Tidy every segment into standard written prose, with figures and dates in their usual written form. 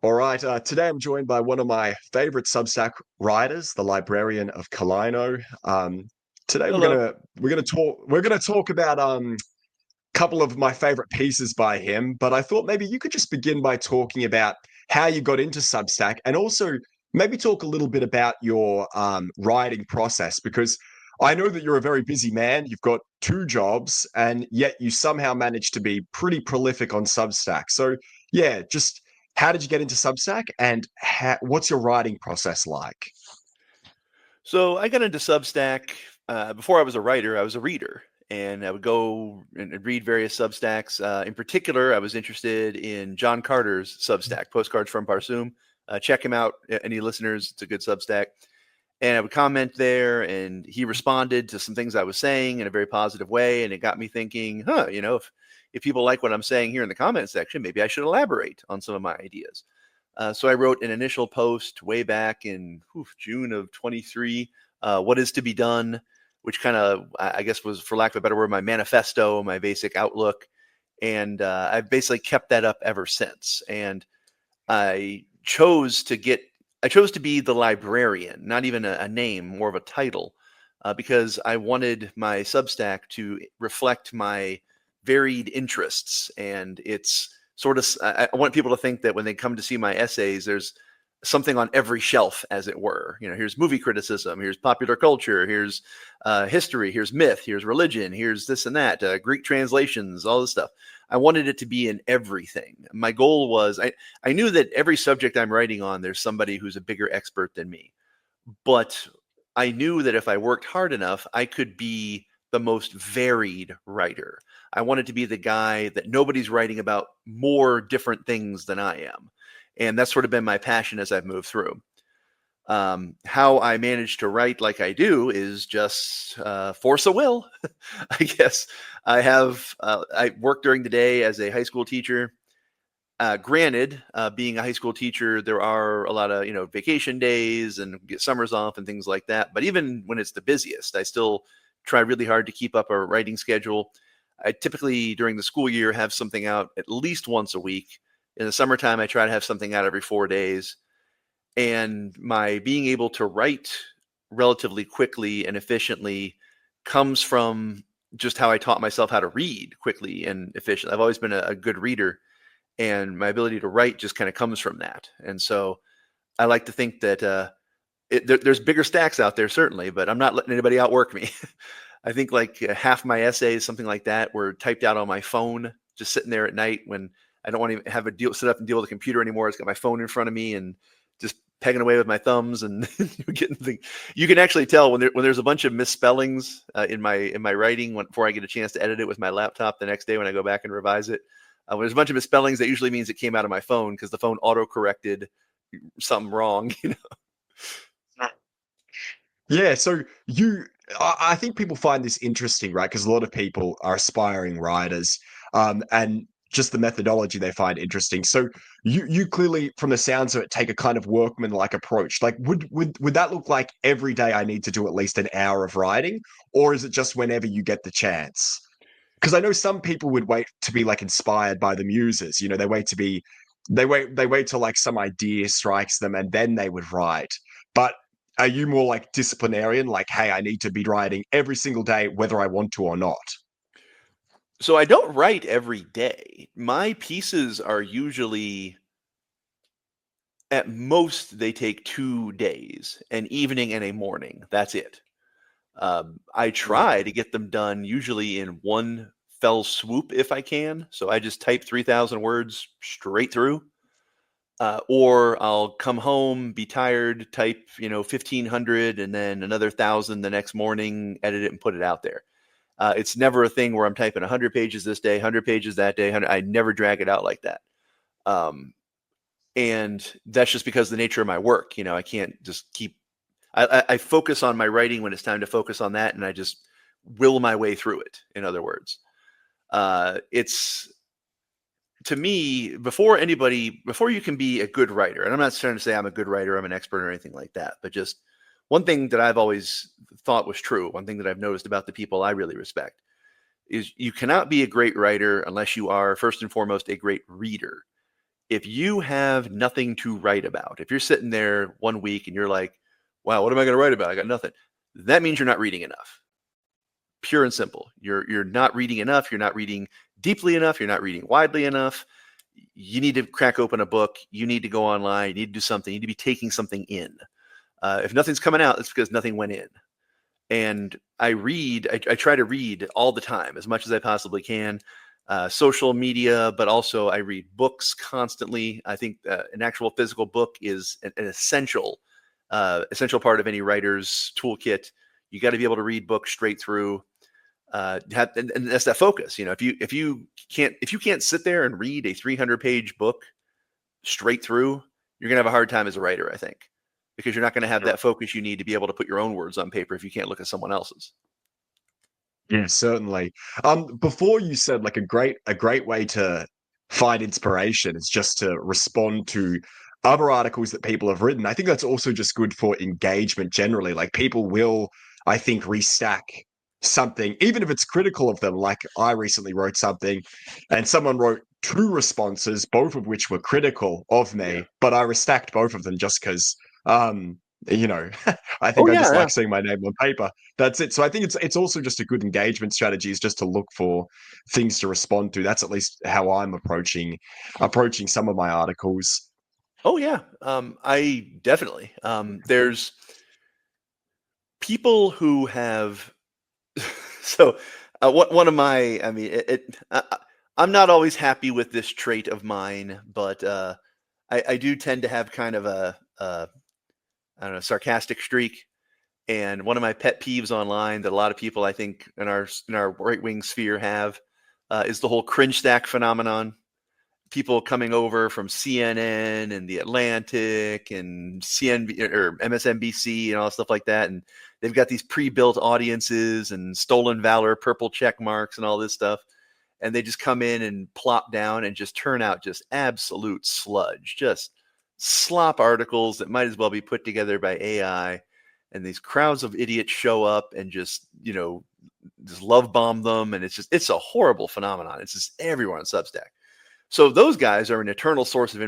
All right. Today I'm joined by one of my favorite Substack writers, the Librarian of Celaeno. Today we're Hello. gonna talk about couple of my favorite pieces by him. But I thought maybe you could just begin by talking about how you got into Substack, and also maybe talk a little bit about your writing process, because I know that you're a very busy man. You've got two jobs, and yet you somehow managed to be pretty prolific on Substack. So yeah, just how did you get into Substack, and what's your writing process like? So I got into Substack before I was a writer. I was a reader, and I would go and read various Substacks. In particular, I was interested in John Carter's Substack, Postcards from Barsoom. Check him out, any listeners. It's a good Substack. And I would comment there, and he responded to some things I was saying in a very positive way, and it got me thinking, if people like what I'm saying here in the comment section, maybe I should elaborate on some of my ideas. So I wrote an initial post way back in June of 23, what is to be done, which kind of, I guess, was, for lack of a better word, my manifesto, my basic outlook. And I've basically kept that up ever since. And I chose to be the librarian, not even a name, more of a title, because I wanted my Substack to reflect my varied interests. And it's sort of, I want people to think that when they come to see my essays, there's something on every shelf, as it were. Here's movie criticism, here's popular culture, here's history, here's myth, here's religion, here's this and that, Greek translations, all this stuff. I wanted it to be in everything. My goal was, I knew that every subject I'm writing on, there's somebody who's a bigger expert than me. But I knew that if I worked hard enough, I could be the most varied writer. I wanted to be the guy that nobody's writing about more different things than I am. And that's sort of been my passion as I've moved through. How I manage to write like I do is just force of will, I guess. I work during the day as a high school teacher. Granted, being a high school teacher, there are a lot of vacation days and get summers off and things like that. But even when it's the busiest, I still try really hard to keep up a writing schedule. I typically during the school year have something out at least once a week. In the summertime, I try to have something out every 4 days. And my being able to write relatively quickly and efficiently comes from just how I taught myself how to read quickly and efficiently. I've always been a good reader, and my ability to write just kind of comes from that. And so I like to think that there's bigger stacks out there, certainly, but I'm not letting anybody outwork me. I think like half my essays, something like that, were typed out on my phone, just sitting there at night when I don't want to have sit up and deal with a computer anymore. It's got my phone in front of me and just pegging away with my thumbs and getting things. You can actually tell when there's a bunch of misspellings in my writing before I get a chance to edit it with my laptop the next day when I go back and revise it. When there's a bunch of misspellings, that usually means it came out of my phone because the phone auto corrected something wrong. Yeah, so I think people find this interesting, right? Because a lot of people are aspiring writers, and just the methodology they find interesting. So you clearly, from the sounds of it, take a kind of workman-like approach. Like, would that look like every day I need to do at least an hour of writing, or is it just whenever you get the chance? Because I know some people would wait to be like inspired by the muses. They wait till like some idea strikes them and then they would write. But are you more like disciplinarian, like, hey, I need to be writing every single day, whether I want to or not? So I don't write every day. My pieces are usually, at most, they take 2 days, an evening and a morning. That's it. I Yeah. try to get them done usually in one fell swoop if I can. So I just type 3,000 words straight through. Or I'll come home, be tired, type 1,500, and then another 1,000 the next morning, edit it and put it out there. It's never a thing where I'm typing 100 pages this day, 100 pages that day. 100, I never drag it out like that. Um, and that's just because of the nature of my work. I can't just keep. I focus on my writing when it's time to focus on that, and I just will my way through it. In other words, it's to me, before you can be a good writer, and I'm not trying to say I'm a good writer, I'm an expert or anything like that, but just one thing that I've always thought was true, one thing that I've noticed about the people I really respect, is you cannot be a great writer unless you are, first and foremost, a great reader. If you have nothing to write about, if you're sitting there one week and you're like, wow, what am I going to write about? I got nothing. That means you're not reading enough. Pure and simple. You're not reading enough. You're not reading deeply enough. You're not reading widely enough. You need to crack open a book. You need to go online. You need to do something. You need to be taking something in. If nothing's coming out, it's because nothing went in. And I try to read all the time, as much as I possibly can. Social media, but also I read books constantly. I think an actual physical book is an essential part of any writer's toolkit. You got to be able to read books straight through. And that's that focus. If you can't sit there and read a 300-page book straight through, you're gonna have a hard time as a writer, I think, because you're not going to have that focus you need to be able to put your own words on paper if you can't look at someone else's. Yeah, certainly. Before you said like a great way to find inspiration is just to respond to other articles that people have written. I think that's also just good for engagement generally. Like people will, I think, restack something, even if it's critical of them. Like I recently wrote something and someone wrote two responses, both of which were critical of me, but I restacked both of them just because you know, I Oh think I yeah, just yeah. like seeing my name on paper. That's it. So I think it's also just a good engagement strategy is just to look for things to respond to. That's at least how I'm approaching some of my articles. Oh yeah. I definitely. There's people who have so one of my, I mean, I'm not always happy with this trait of mine, but I do tend to have kind of a I don't know, sarcastic streak. And one of my pet peeves online that a lot of people, I think, in our right wing sphere have is the whole cringe stack phenomenon. People coming over from CNN and the Atlantic and CNB or MSNBC and all stuff like that, and they've got these pre-built audiences and stolen valor, purple check marks, and all this stuff, and they just come in and plop down and just turn out just absolute sludge, just slop articles that might as well be put together by AI. And these crowds of idiots show up and just just love bomb them, and it's a horrible phenomenon. It's just everyone on Substack. So those guys are an eternal source of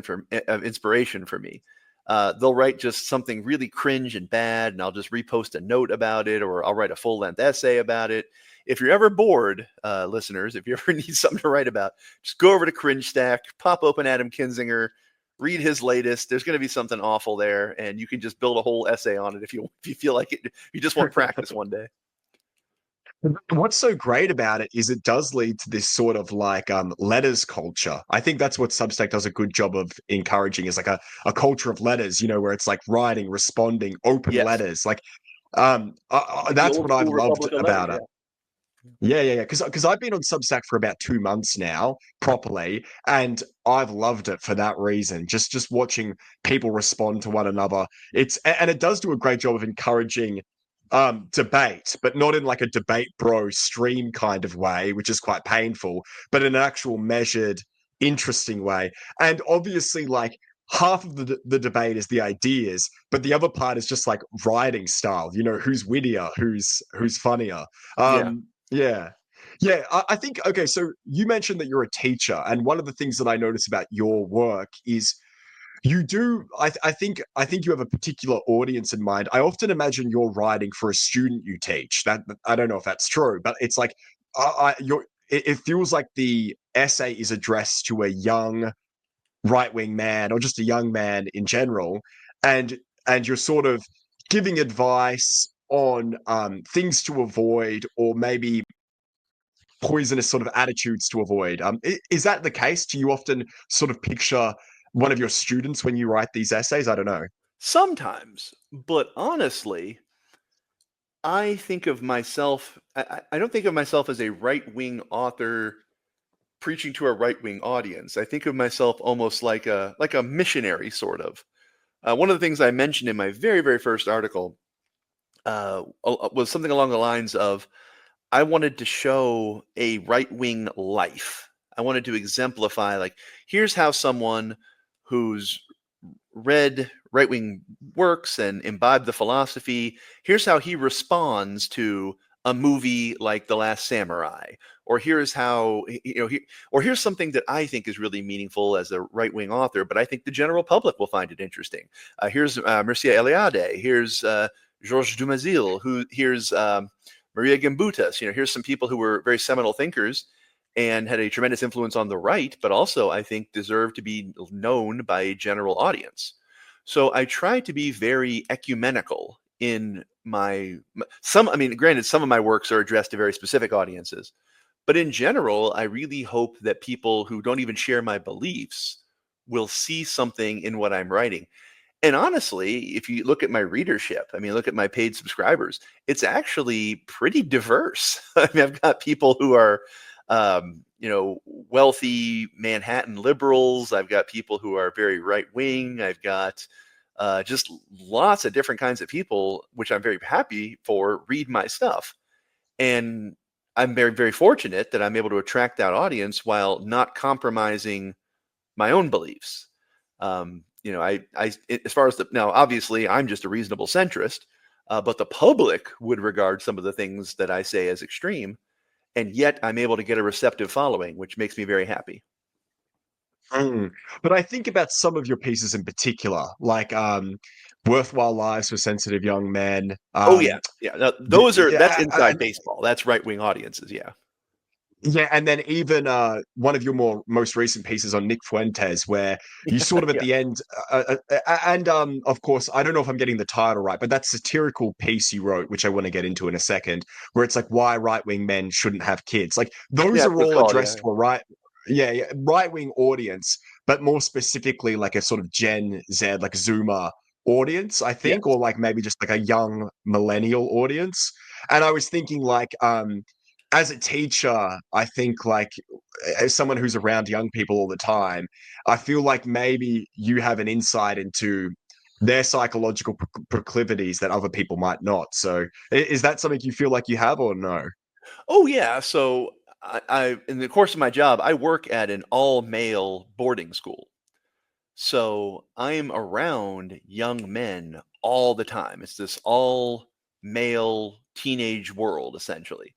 inspiration for me. They'll write just something really cringe and bad, and I'll just repost a note about it, or I'll write a full-length essay about it. If you're ever bored, listeners, if you ever need something to write about, just go over to Cringe Stack, pop open Adam Kinzinger, read his latest. There's going to be something awful there, and you can just build a whole essay on it if you feel like it. You just want practice one day. What's so great about it is it does lead to this sort of like letters culture. I think that's what Substack does a good job of encouraging is like a culture of letters, where it's like writing, responding, open Yes, letters. Like like the that's old what I've school loved Republic of about letters. it. Yeah. Yeah. Because I've been on Substack for about 2 months now, properly, and I've loved it for that reason. Just watching people respond to one another. And it does do a great job of encouraging debate, but not in like a debate bro stream kind of way, which is quite painful, but in an actual measured, interesting way. And obviously, like half of the debate is the ideas, but the other part is just like writing style, who's wittier, who's funnier. Yeah. Yeah. Yeah, I think okay, so you mentioned that you're a teacher, and one of the things that I notice about your work is you do I think you have a particular audience in mind. I often imagine you're writing for a student you teach. That I don't know if that's true, but it's like it feels like the essay is addressed to a young right-wing man or just a young man in general, and you're sort of giving advice on things to avoid or maybe poisonous sort of attitudes to avoid. Is that the case? Do you often sort of picture one of your students when you write these essays? I don't know. Sometimes, but honestly, I think of myself, I don't think of myself as a right wing author preaching to a right wing audience. I think of myself almost like a missionary, sort of. One of the things I mentioned in my very, very first article was something along the lines of I wanted to show a right wing life. I wanted to exemplify, like, here's how someone who's read right wing works and imbibed the philosophy, here's how he responds to a movie like The Last Samurai, or here's how, or here's something that I think is really meaningful as a right-wing author, but I think the general public will find it interesting. Here's Mircea Eliade. Here's Georges Dumazil. Here's Maria Gimbutas. Here's some people who were very seminal thinkers and had a tremendous influence on the right, but also I think deserve to be known by a general audience. So I try to be very ecumenical in granted, some of my works are addressed to very specific audiences, but in general, I really hope that people who don't even share my beliefs will see something in what I'm writing. And honestly, if you look at my readership, look at my paid subscribers, it's actually pretty diverse. I've got people who are, wealthy Manhattan liberals. I've got people who are very right wing. I've got just lots of different kinds of people, which I'm very happy for, read my stuff. And I'm very, very fortunate that I'm able to attract that audience while not compromising my own beliefs. As far as now, obviously, I'm just a reasonable centrist, but the public would regard some of the things that I say as extreme, and yet I'm able to get a receptive following, which makes me very happy. But I think about some of your pieces in particular, like Worthwhile Lives for Sensitive Young Men. Oh yeah. Now, that's inside baseball. That's right-wing audiences. Yeah. Yeah, and then even one of your most recent pieces on Nick Fuentes, where you sort of at Yeah. the end, and of course, I don't know if I'm getting the title right, but that satirical piece you wrote, which I want to get into in a second, where it's like why right-wing men shouldn't have kids. Like those Yeah, are all addressed to a right-wing audience, but more specifically like a sort of Gen Z, like Zoomer audience, I Yes. think, or like maybe just like a young millennial audience. And I was thinking like as a teacher, I think like as someone who's around young people all the time, I feel like maybe you have an insight into their psychological proclivities that other people might not. So is that something you feel like you have or no? Oh yeah. So I in the course of my job, I work at an all-male boarding school. So I'm around young men all the time. It's this all male teenage world, essentially.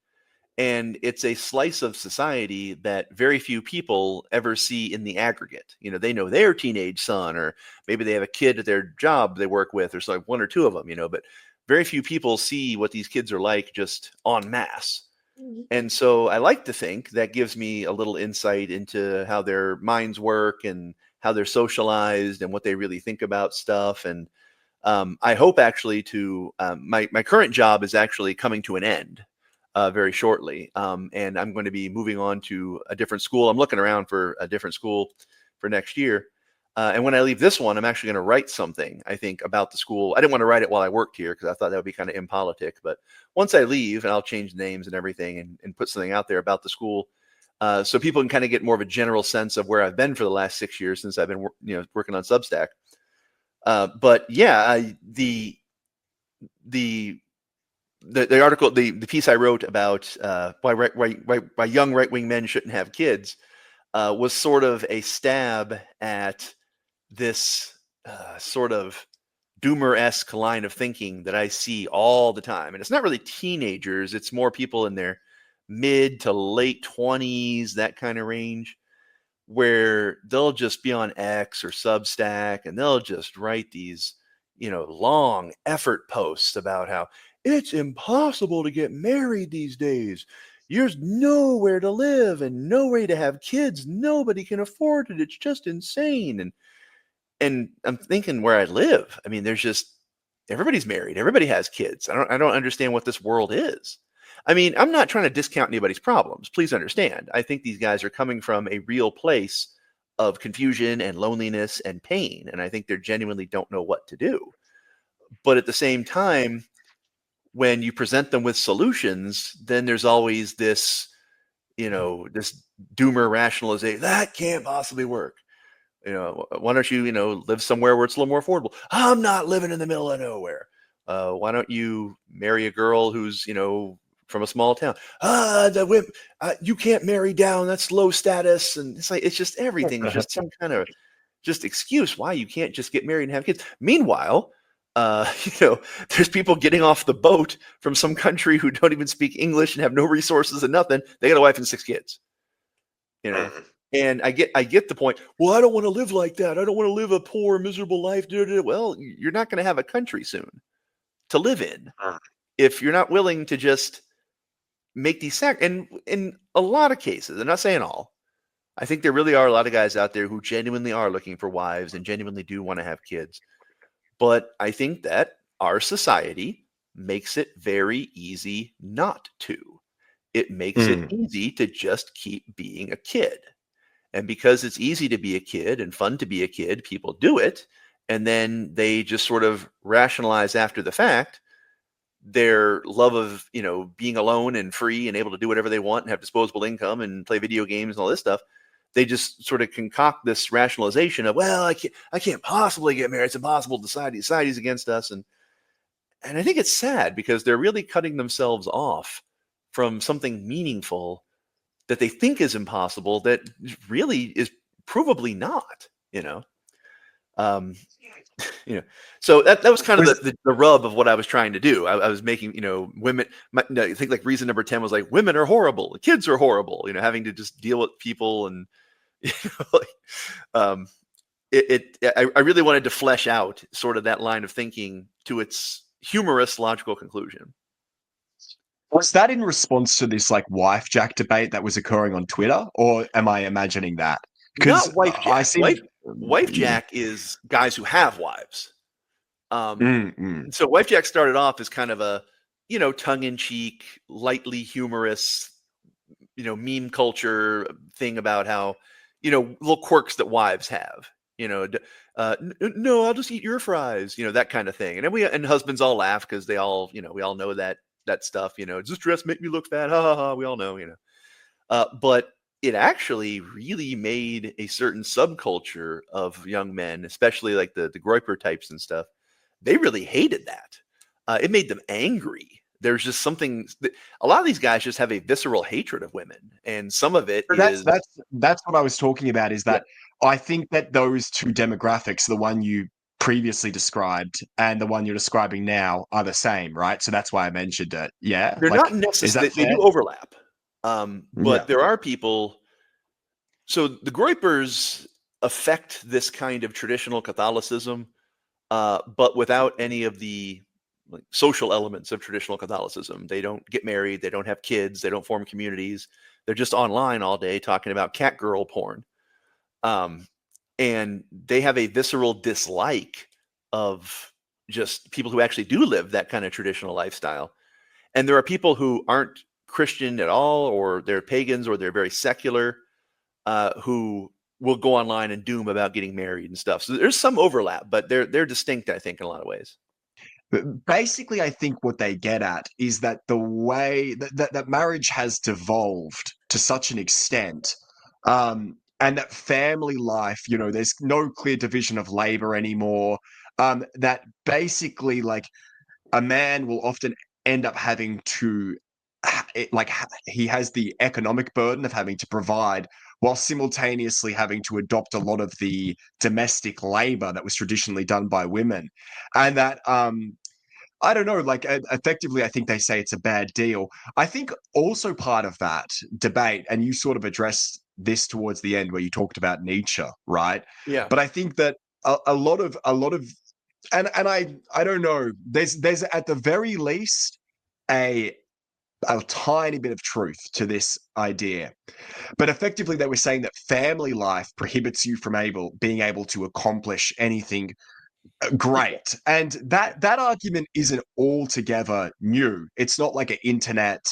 And it's a slice of society that very few people ever see in the aggregate. They know their teenage son, or maybe they have a kid at their job they work with, or so like one or two of them, but very few people see what these kids are like just en masse. And so I like to think that gives me a little insight into how their minds work and how they're socialized and what they really think about stuff. And I hope actually to my current job is actually coming to an end very shortly, and I'm going to be moving on to a different school. I'm looking around for a different school for next year. And when I leave this one, I'm actually going to write something, I think, about the school. I didn't want to write it while I worked here because I thought that would be kind of impolitic. But once I leave, and I'll change names and everything and put something out there about the school, so people can kind of get more of a general sense of where I've been for the last 6 years since I've been working on Substack. But yeah, the article, the piece I wrote about why young right-wing men shouldn't have kids was sort of a stab at this sort of doomer-esque line of thinking that I see all the time. And it's not really teenagers. It's more people in their mid to late 20s, that kind of range, where they'll just be on X or Substack and they'll just write these, long effort posts about how it's impossible to get married these days. There's nowhere to live and no way to have kids. Nobody can afford it. It's just insane. And I'm thinking where I live, there's just everybody's married. Everybody has kids. I don't understand what this world is. I'm not trying to discount anybody's problems. Please understand. I think these guys are coming from a real place of confusion and loneliness and pain. And I think they genuinely don't know what to do. But at the same time, when you present them with solutions, then there's always this, this doomer rationalization. That can't possibly work. Why don't you, live somewhere where it's a little more affordable? I'm not living in the middle of nowhere. Why don't you marry a girl who's, from a small town? You can't marry down. That's low status. And it's just everything's just some kind of just excuse why you can't just get married and have kids. Meanwhile, There's people getting off the boat from some country who don't even speak English and have no resources and nothing. They got a wife and 6 kids. And I get the point. Well, I don't want to live like that. I don't want to live a poor, miserable life. Well, you're not going to have a country soon to live in if you're not willing to just make these and in a lot of cases, I'm not saying all, I think there really are a lot of guys out there who genuinely are looking for wives and genuinely do want to have kids. But I think that our society makes it very easy not to. It makes it easy to just keep being a kid. And because it's easy to be a kid and fun to be a kid, people do it. And then they just sort of rationalize after the fact their love of, being alone and free and able to do whatever they want and have disposable income and play video games and all this stuff. They just sort of concoct this rationalization of, well, I can't possibly get married. It's impossible. Society's against us. And I think it's sad because they're really cutting themselves off from something meaningful that they think is impossible that really is provably not, So that was kind of the rub of what I was trying to do. I was making, women, I think like reason number 10 was like, women are horrible. Kids are horrible, having to just deal with people. And, I really wanted to flesh out sort of that line of thinking to its humorous logical conclusion. Was that in response to this like wife jack debate that was occurring on Twitter, or am I imagining that? Not wife jack. Wife jack is guys who have wives. So wife jack started off as kind of a, tongue-in-cheek, lightly humorous, meme culture thing about how, little quirks that wives have. No, I'll just eat your fries. That kind of thing. And then and husbands all laugh because they all, we all know that stuff. Does this dress make me look fat? Ha ha ha. We all know. But it actually really made a certain subculture of young men, especially like the Groyper types and stuff. They really hated that. It made them angry. There's just something a lot of these guys just have a visceral hatred of women. And some of it is that's what I was talking about, is that I think that those two demographics, the one you previously described and the one you're describing now, are the same, right? So that's why I mentioned it. Yeah. They're not necessarily, they do overlap. But there are people. So the Groypers affect this kind of traditional Catholicism, but without any of the social elements of traditional Catholicism. They don't get married. They don't have kids. They don't form communities. They're just online all day talking about cat girl porn. And they have a visceral dislike of just people who actually do live that kind of traditional lifestyle. And there are people who aren't Christian at all, or they're pagans, or they're very secular, who will go online and doom about getting married and stuff. So there's some overlap, but they're distinct, I think, in a lot of ways. But basically, I think what they get at is that the way that marriage has devolved to such an extent, and that family life, there's no clear division of labor anymore, that basically, like, a man will often end up having to, he has the economic burden of having to provide while simultaneously having to adopt a lot of the domestic labor that was traditionally done by women. And that, I don't know, like, effectively, I think they say it's a bad deal. I think also part of that debate, and you sort of addressed this towards the end where you talked about Nietzsche, right? Yeah. But I think that a lot of, and I don't know, there's at the very least a tiny bit of truth to this idea. But effectively, they were saying that family life prohibits you from being able to accomplish anything great. And that argument isn't altogether new. It's not like an internet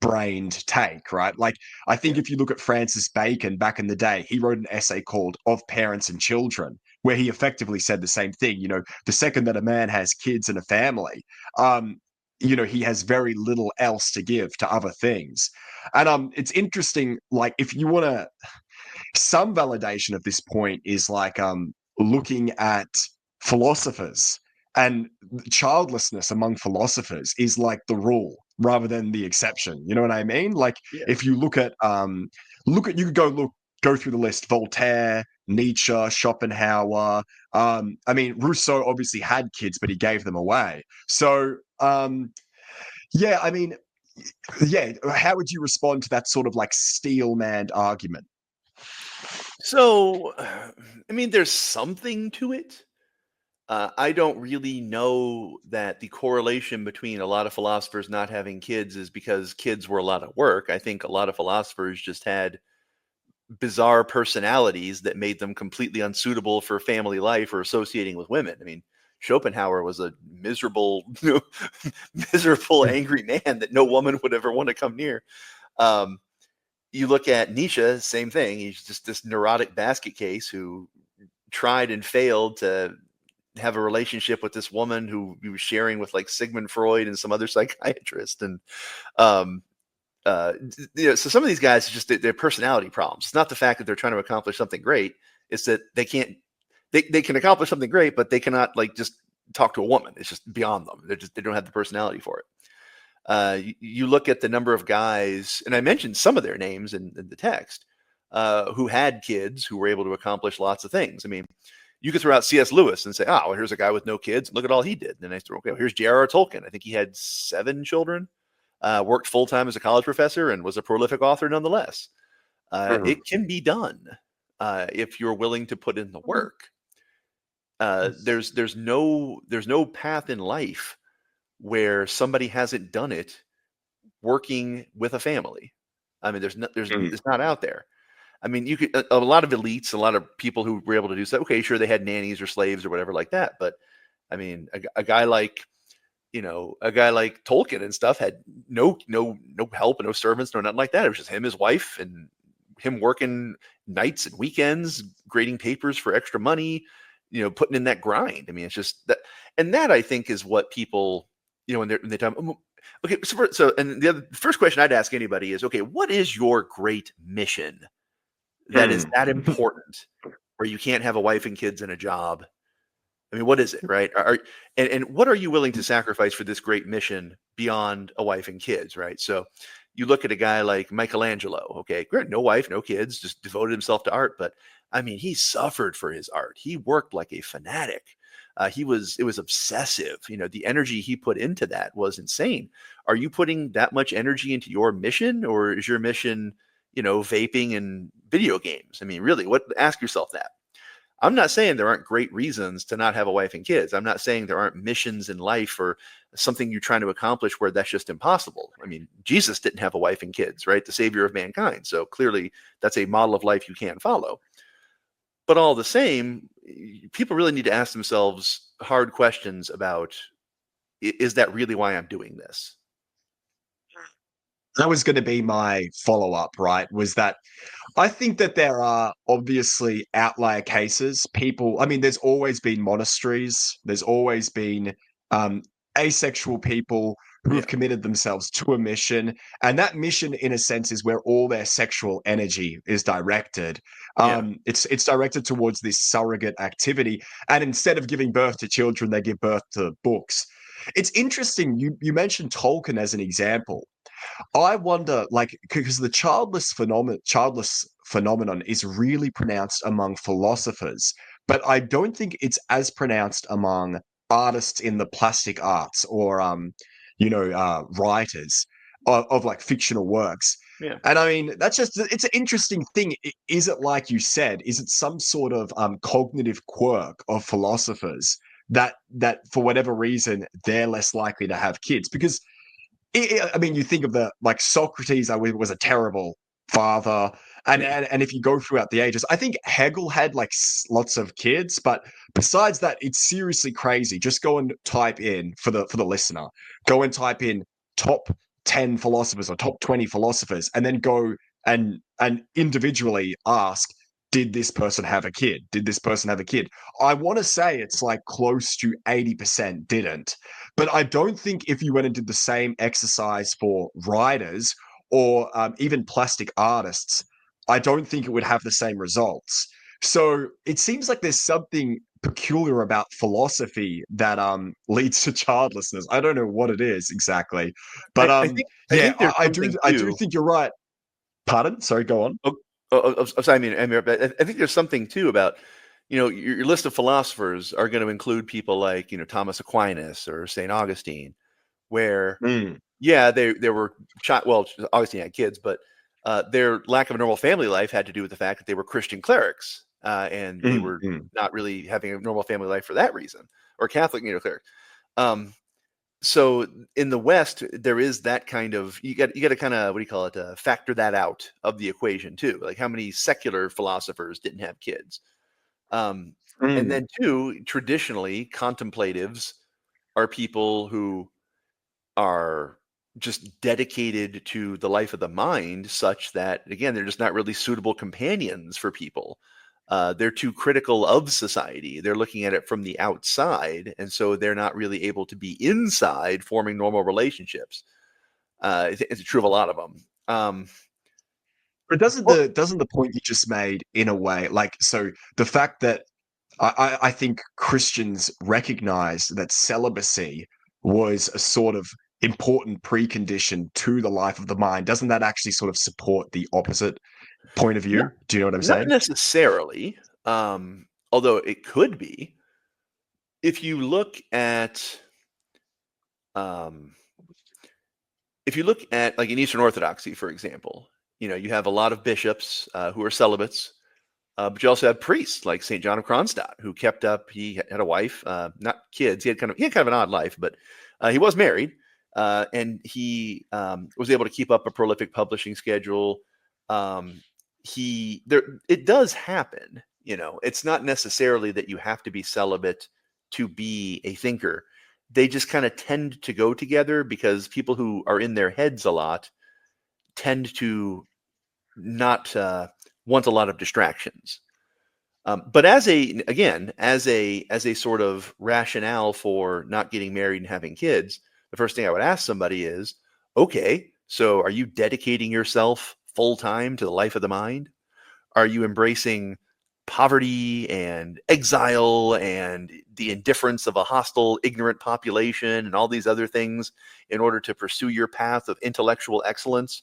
brained take, right? Like, I think if you look at Francis Bacon back in the day, he wrote an essay called Of Parents and Children, where he effectively said the same thing. The second that a man has kids and a family, he has very little else to give to other things. And it's interesting, like, if you want to, some validation of this point is like looking at philosophers, and childlessness among philosophers is like the rule rather than the exception. You know what I mean? Like, if you look at you could go look go through the list: Voltaire, Nietzsche, Schopenhauer. I mean, Rousseau obviously had kids, but he gave them away. So, yeah, I mean, yeah, how would you respond to that sort of like steel-manned argument? So, I mean, there's something to it. I don't really know that the correlation between a lot of philosophers not having kids is because kids were a lot of work. I think a lot of philosophers just had bizarre personalities that made them completely unsuitable for family life or associating with women. I mean, Schopenhauer was a miserable, miserable, angry man that no woman would ever want to come near. Um, you look at Nietzsche, same thing. He's just this neurotic basket case who tried and failed to have a relationship with this woman who he was sharing with like Sigmund Freud and some other psychiatrist. And um, so some of these guys are just they're personality problems. It's not the fact that they're trying to accomplish something great. It's that they can't. They can accomplish something great, but they cannot like just talk to a woman. It's just beyond them. They don't have the personality for it. You look at the number of guys, and I mentioned some of their names in the text, who had kids who were able to accomplish lots of things. I mean, you could throw out C.S. Lewis and say, "Oh, well, here's a guy with no kids. Look at all he did." And then I throw, "Okay, well, here's J.R.R. Tolkien. I think he had 7 children." Worked full time as a college professor and was a prolific author nonetheless. Mhm. It can be done if you're willing to put in the work. There's no path in life where somebody hasn't done it working with a family. I mean, Mm. it's not out there. I mean, you could a lot of elites, a lot of people who were able to do so. Okay, sure, they had nannies or slaves or whatever like that, but I mean, a guy like a guy like Tolkien and stuff had no help, no servants, no nothing like that. It was just him, his wife, and him working nights and weekends, grading papers for extra money, putting in that grind. I mean, it's just that, and that I think is what people, when they talk. Okay, and the first question I'd ask anybody is, okay, what is your great mission that is Mm. that important, where you can't have a wife and kids and a job? I mean, what is it, right? And what are you willing to sacrifice for this great mission beyond a wife and kids, right? So you look at a guy like Michelangelo, okay, great, no wife, no kids, just devoted himself to art. But I mean, he suffered for his art. He worked like a fanatic. It was obsessive. The energy he put into that was insane. Are you putting that much energy into your mission, or is your mission, vaping and video games? I mean, really, ask yourself that. I'm not saying there aren't great reasons to not have a wife and kids. I'm not saying there aren't missions in life or something you're trying to accomplish where that's just impossible. I mean, Jesus didn't have a wife and kids, right? The savior of mankind. So clearly that's a model of life you can't follow. But all the same, people really need to ask themselves hard questions about, is that really why I'm doing this? That was going to be my follow-up, right? Was that I think that there are obviously outlier cases. I mean, there's always been monasteries, there's always been um, asexual people who have Yeah. committed themselves to a mission. And that mission, in a sense, is where all their sexual energy is directed. Yeah. It's directed towards this surrogate activity. And instead of giving birth to children, they give birth to books. It's interesting. You mentioned Tolkien as an example. I wonder, like, because the childless phenomenon is really pronounced among philosophers, but I don't think it's as pronounced among artists in the plastic arts or, writers of like fictional works. Yeah. And I mean, it's an interesting thing. Is it like you said? Is it some sort of cognitive quirk of philosophers that for whatever reason they're less likely to have kids? Because I mean, you think of the like Socrates. Was a terrible father, Yeah. and if you go throughout the ages, I think Hegel had like lots of kids, but besides that, it's seriously crazy. Just go and type in for the listener. Go and type in top 10 philosophers or top 20 philosophers, and then go and individually ask. Did this person have a kid? Did this person have a kid? I want to say it's like close to 80% didn't. But I don't think if you went and did the same exercise for writers or even plastic artists, I don't think it would have the same results. So it seems like there's something peculiar about philosophy that leads to childlessness. I don't know what it is exactly, but I think I yeah, think there's I something I do too. think you're right. Pardon? Sorry, go on. I mean, I think there's something too about, your list of philosophers are going to include people like, Thomas Aquinas or St. Augustine, where, Mm, yeah, they were well, Augustine had kids, but their lack of a normal family life had to do with the fact that they were Christian clerics, and they mm, were mm. not really having a normal family life for that reason, or Catholic, clerics. Um, so in the West, there is that kind of, you got to kind of, what do you call it, factor that out of the equation too. Like how many secular philosophers didn't have kids? Um, and Mm. then two, traditionally, contemplatives are people who are just dedicated to the life of the mind, such that, again, they're just not really suitable companions for people. They're too critical of society. They're looking at it from the outside, and so they're not really able to be inside forming normal relationships. It's true of a lot of them. But doesn't Well, the point you just made in a way, like, so the fact that I think Christians recognize that celibacy was a sort of important precondition to the life of the mind, doesn't that actually sort of support the opposite point of not, view? Do you know what I'm not saying? necessarily, although it could be. If you look at um, if you look at like in Eastern Orthodoxy, for example, you have a lot of bishops who are celibates, but you also have priests like Saint John of Kronstadt who kept up. He had a wife, not kids. He had kind of an odd life, but he was married, and he was able to keep up a prolific publishing schedule. Um, it does happen. It's not necessarily that you have to be celibate to be a thinker. They just kind of tend to go together because people who are in their heads a lot tend to not want a lot of distractions. But as a sort of rationale for not getting married and having kids, the first thing I would ask somebody is, okay, so are you dedicating yourself full time to the life of the mind? Are you embracing poverty and exile and the indifference of a hostile, ignorant population and all these other things in order to pursue your path of intellectual excellence?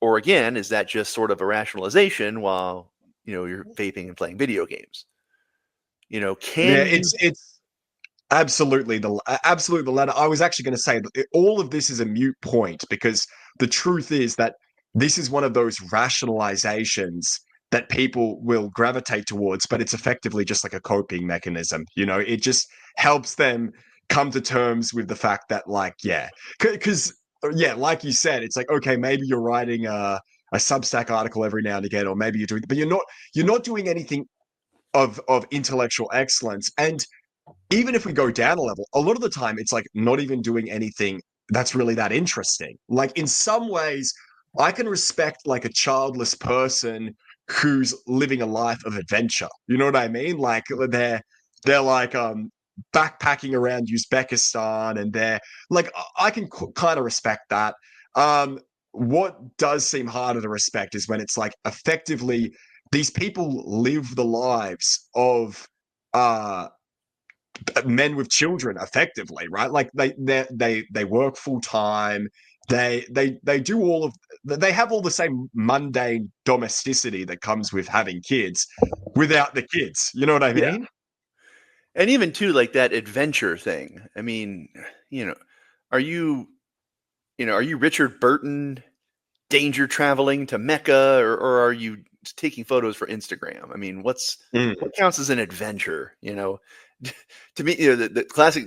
Or again, is that just sort of a rationalization while you're vaping and playing video games? Yeah, Can you? it's absolutely the latter. I was actually going to say that all of this is a mute point because the truth is that this is one of those rationalizations that people will gravitate towards, but it's effectively just like a coping mechanism. It just helps them come to terms with the fact that, like, yeah, because yeah, like you said, it's like, okay, maybe you're writing a Substack article every now and again, or maybe you're doing, but you're not doing anything of intellectual excellence. And even if we go down a level, a lot of the time it's like not even doing anything that's really that interesting. Like, in some ways, I can respect like a childless person who's living a life of adventure. You know what I mean? Like they're like backpacking around Uzbekistan, and they're like, I can kind of respect that. What does seem harder to respect is when it's like effectively these people live the lives of uh men with children effectively, right? Like they work full time. They do all of, they have all the same mundane domesticity that comes with having kids without the kids. You know what I Yeah, mean? and even too like that adventure thing. I mean, you know, are you are you Richard Burton danger traveling to Mecca, or are you taking photos for Instagram? I mean, what Mm. counts as an adventure? To me, the classic,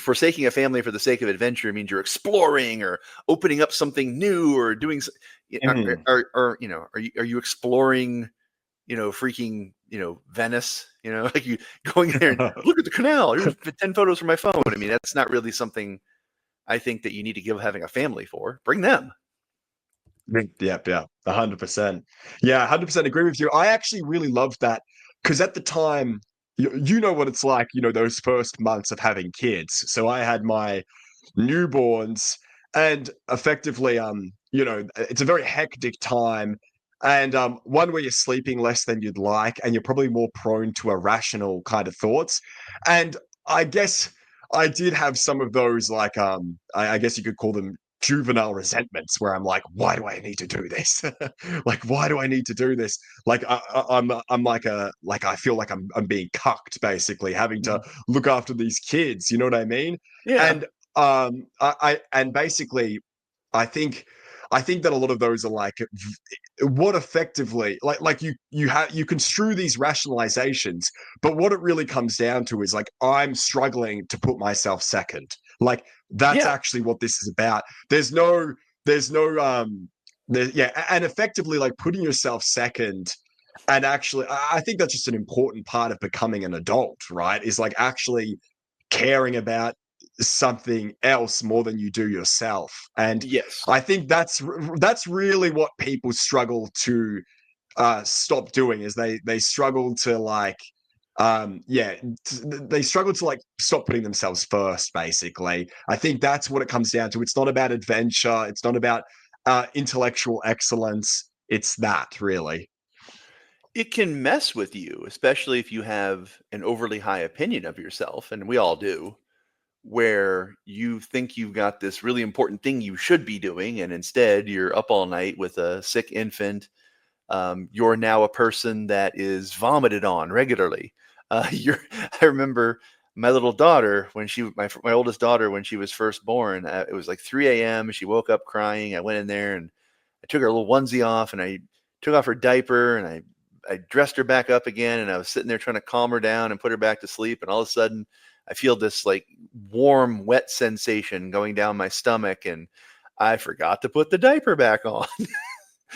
forsaking a family for the sake of adventure means you're exploring or opening up something new or doing. Mm. Are you exploring? Freaking, Venice. Like you going there and look at the canal. Here's 10 photos from my phone. I mean, that's not really something I think that you need to give having a family for. Bring them. Yep, yeah, 100%. Yeah, 100% agree with you. I actually really loved that because at the time, you know what it's like, those first months of having kids. So I had my newborns, and effectively, it's a very hectic time, and one where you're sleeping less than you'd like, and you're probably more prone to irrational kind of thoughts. And I guess I did have some of those, like, I guess you could call them juvenile resentments where I'm like, why do I need to do this? Like, why do I need to do this? Like, I'm like I feel like I'm being cucked, basically, having to Mhm. look after these kids. You know what I mean? Yeah. And and basically, I think that a lot of those are like what effectively you construe these rationalizations, but what it really comes down to is like I'm struggling to put myself second. Like that's Yeah. actually what this is about. There's no yeah, and effectively like putting yourself second. And actually, I think that's just an important part of becoming an adult, right? Is like actually caring about something else more than you do yourself. And Yes. I think that's really what people struggle to stop doing is they struggle to like yeah they struggle to like stop putting themselves first. Basically, I think that's what it comes down to. It's not about adventure, it's not about intellectual excellence, it's that really. It can mess with you, especially if you have an overly high opinion of yourself, and we all do, where you think you've got this really important thing you should be doing, and instead you're up all night with a sick infant. You're now a person that is vomited on regularly. You're. I remember my little daughter when my oldest daughter when she was first born. It was like 3 a.m. She woke up crying. I went in there and I took her little onesie off and I took off her diaper and I dressed her back up again and I was sitting there trying to calm her down and put her back to sleep. And all of a sudden, I feel this like warm, wet sensation going down my stomach, and I forgot to put the diaper back on.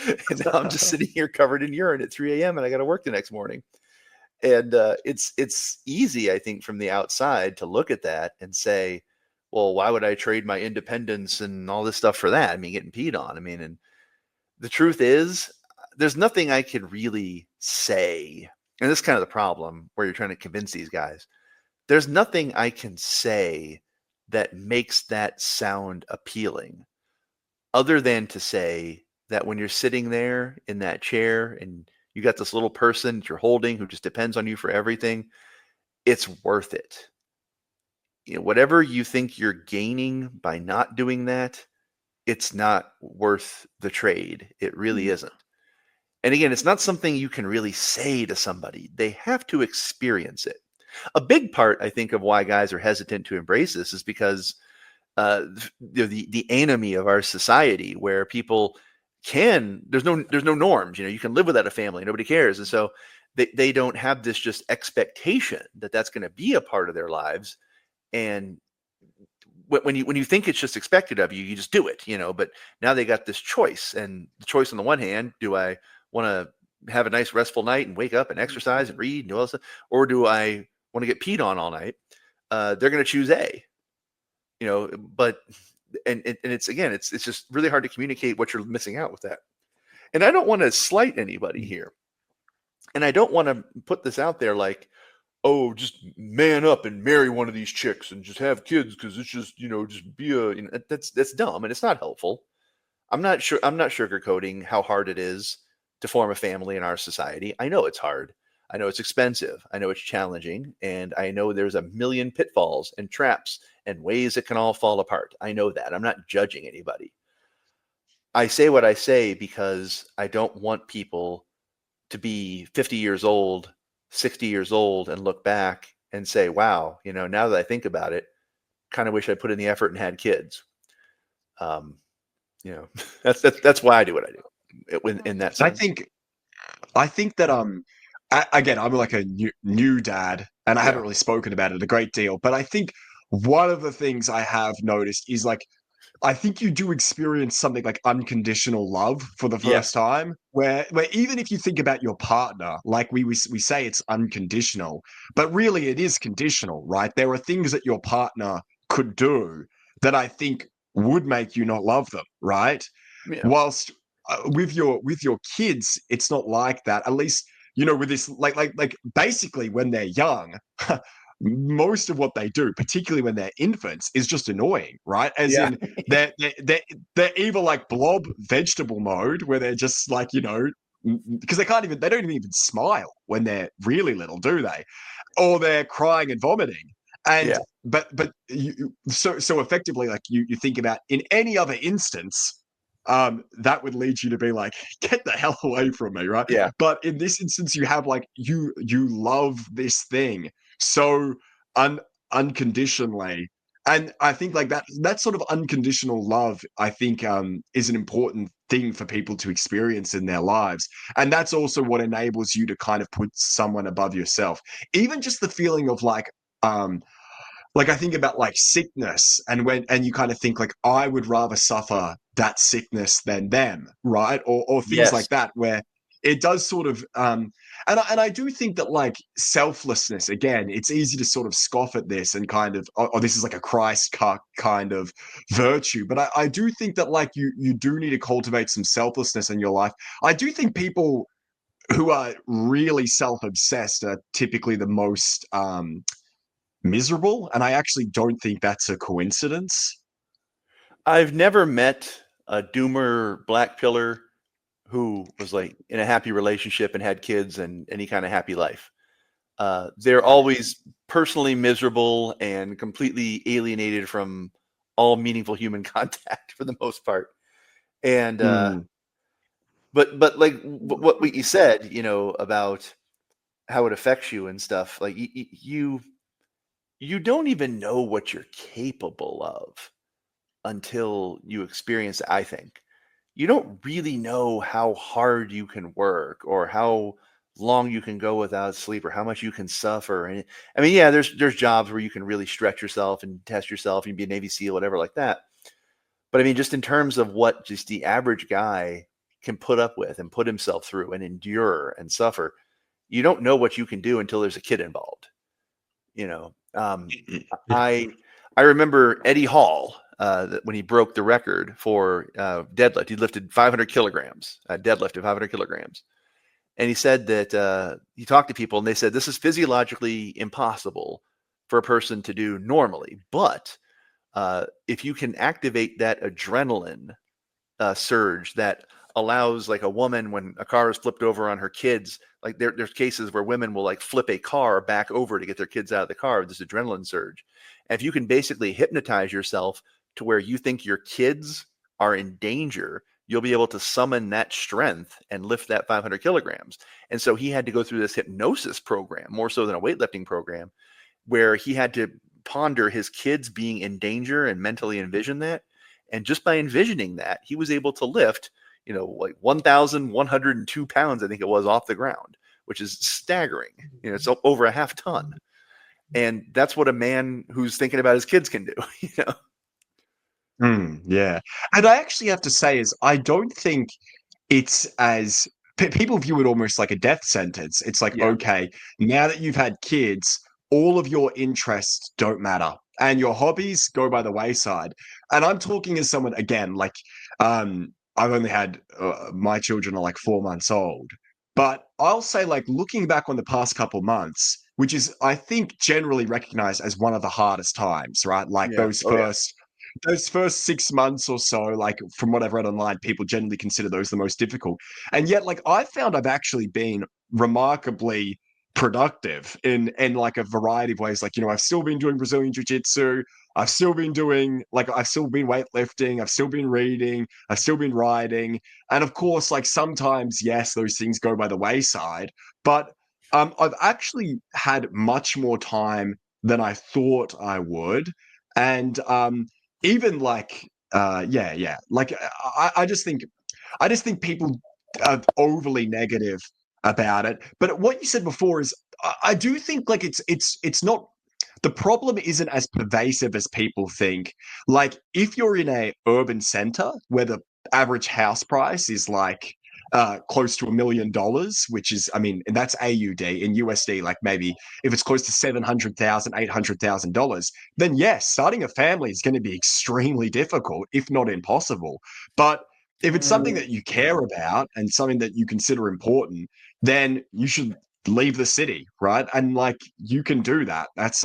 And now I'm just sitting here covered in urine at 3 a.m. and I got to work the next morning. And it's easy, I think, from the outside to look at that and say, well, why would I trade my independence and all this stuff for that? I mean, getting peed on. I mean, and the truth is, there's nothing I could really say. And this is kind of the problem where you're trying to convince these guys. There's nothing I can say that makes that sound appealing other than to say that when you're sitting there in that chair and you got this little person that you're holding who just depends on you for everything, it's worth it. You know, whatever you think you're gaining by not doing that, it's not worth the trade. It really isn't. And again, it's not something you can really say to somebody. They have to experience it. A big part, I think, of why guys are hesitant to embrace this is because the enemy of our society, where people can there's no norms. You know, you can live without a family, nobody cares, and so they don't have this just expectation that that's going to be a part of their lives. And when you think it's just expected of you, you just do it, you know. But now they got this choice, and the choice on the one hand, do I want to have a nice restful night and wake up and exercise and read and do all this stuff, or do I want to get peed on all night? They're going to choose A, you know. But and it's again, it's just really hard to communicate what you're missing out with that. And I don't want to slight anybody here, and I don't want to put this out there like, oh, just man up and marry one of these chicks and just have kids because it's just, you know, just be a, you know, that's dumb and it's not helpful. I'm not sugarcoating how hard it is to form a family in our society. I know it's hard. I know it's expensive. I know it's challenging, and I know there's a million pitfalls and traps and ways it can all fall apart. I know that. I'm not judging anybody. I say what I say because I don't want people to be 50 years old, 60 years old and look back and say, wow, you know, now that I think about it, kind of wish I put in the effort and had kids. Um, you know, that's why I do what I do in that I sense. think I think that again, I'm like a new dad, and I haven't Yeah. really spoken about it a great deal. But I think one of the things I have noticed is like I think you do experience something like unconditional love for the Yeah. first time, where even if you think about your partner, like we say it's unconditional, but really it is conditional, right? There are things that your partner could do that I think would make you not love them, right? Yeah. Whilst with your kids, it's not like that. At least you know with this like basically when they're young. Most of what they do, particularly when they're infants, is just annoying, right? As Yeah. in, they're either like blob vegetable mode, where they're just like because they don't even smile when they're really little, do they? Or they're crying and vomiting. And Yeah. but so effectively, like you think about in any other instance, that would lead you to be like, get the hell away from me, right? Yeah. But in this instance, you have like you love this thing so un unconditionally. And I think like that sort of unconditional love, I think, is an important thing for people to experience in their lives. And that's also what enables you to kind of put someone above yourself. Even just the feeling of um, like I think about like sickness and you kind of think like I would rather suffer that sickness than them, right? Or things Yes. like that where it does sort of and I do think that like selflessness again, it's easy to sort of scoff at this and kind of oh this is like a Christ kind of virtue, but I do think that like you do need to cultivate some selflessness in your life. I do think people who are really self-obsessed are typically the most miserable, and I actually don't think that's a coincidence. I've never met a doomer black pillar who was like in a happy relationship and had kids and any kind of happy life. They're always personally miserable and completely alienated from all meaningful human contact for the most part. And Mm, but like what you said, about how it affects you and stuff, like you don't even know what you're capable of until you experience it, I think. You don't really know how hard you can work or how long you can go without sleep or how much you can suffer. And I mean, yeah, there's jobs where you can really stretch yourself and test yourself and be a Navy SEAL, whatever like that. But I mean, just in terms of what just the average guy can put up with and put himself through and endure and suffer, you don't know what you can do until there's a kid involved. You know, I remember Eddie Hall when he broke the record for deadlift. He lifted 500 kilograms, deadlifted 500 kilograms, and he said that he talked to people and they said this is physiologically impossible for a person to do normally, but if you can activate that adrenaline surge that allows like a woman when a car is flipped over on her kids, like there's cases where women will like flip a car back over to get their kids out of the car with this adrenaline surge. And if you can basically hypnotize yourself to where you think your kids are in danger, you'll be able to summon that strength and lift that 500 kilograms. And so he had to go through this hypnosis program more so than a weightlifting program, where he had to ponder his kids being in danger and mentally envision that. And just by envisioning that, he was able to lift, like 1,102 pounds, I think it was, off the ground, which is staggering. It's over a half ton. And that's what a man who's thinking about his kids can do. yeah. And I actually have to say is I don't think it's as people view it almost like a death sentence. It's like, Yeah. okay, now that you've had kids, all of your interests don't matter and your hobbies go by the wayside. And I'm talking as someone again, like I've only had my children are like 4 months old, but I'll say like looking back on the past couple months, which is I think generally recognized as one of the hardest times, right? Like Yeah. Oh, yeah. those first 6 months or so, like from what I've read online, people generally consider those the most difficult. And yet, like I found I've actually been remarkably productive in like a variety of ways. Like, I've still been doing Brazilian Jiu-Jitsu. I've still been doing like I've still been weightlifting, I've still been reading, I've still been writing. And of course, like sometimes, yes, those things go by the wayside, but I've actually had much more time than I thought I would. And even like yeah like I just think people are overly negative about it. But what you said before is I do think like it's not, the problem isn't as pervasive as people think. Like if you're in a urban center where the average house price is like close to $1 million, which is, I mean, and that's AUD. In USD, like maybe if it's close to 700,000, $800,000, then yes, starting a family is going to be extremely difficult, if not impossible. But if it's something that you care about and something that you consider important, then you should leave the city, right? And like you can do that. That's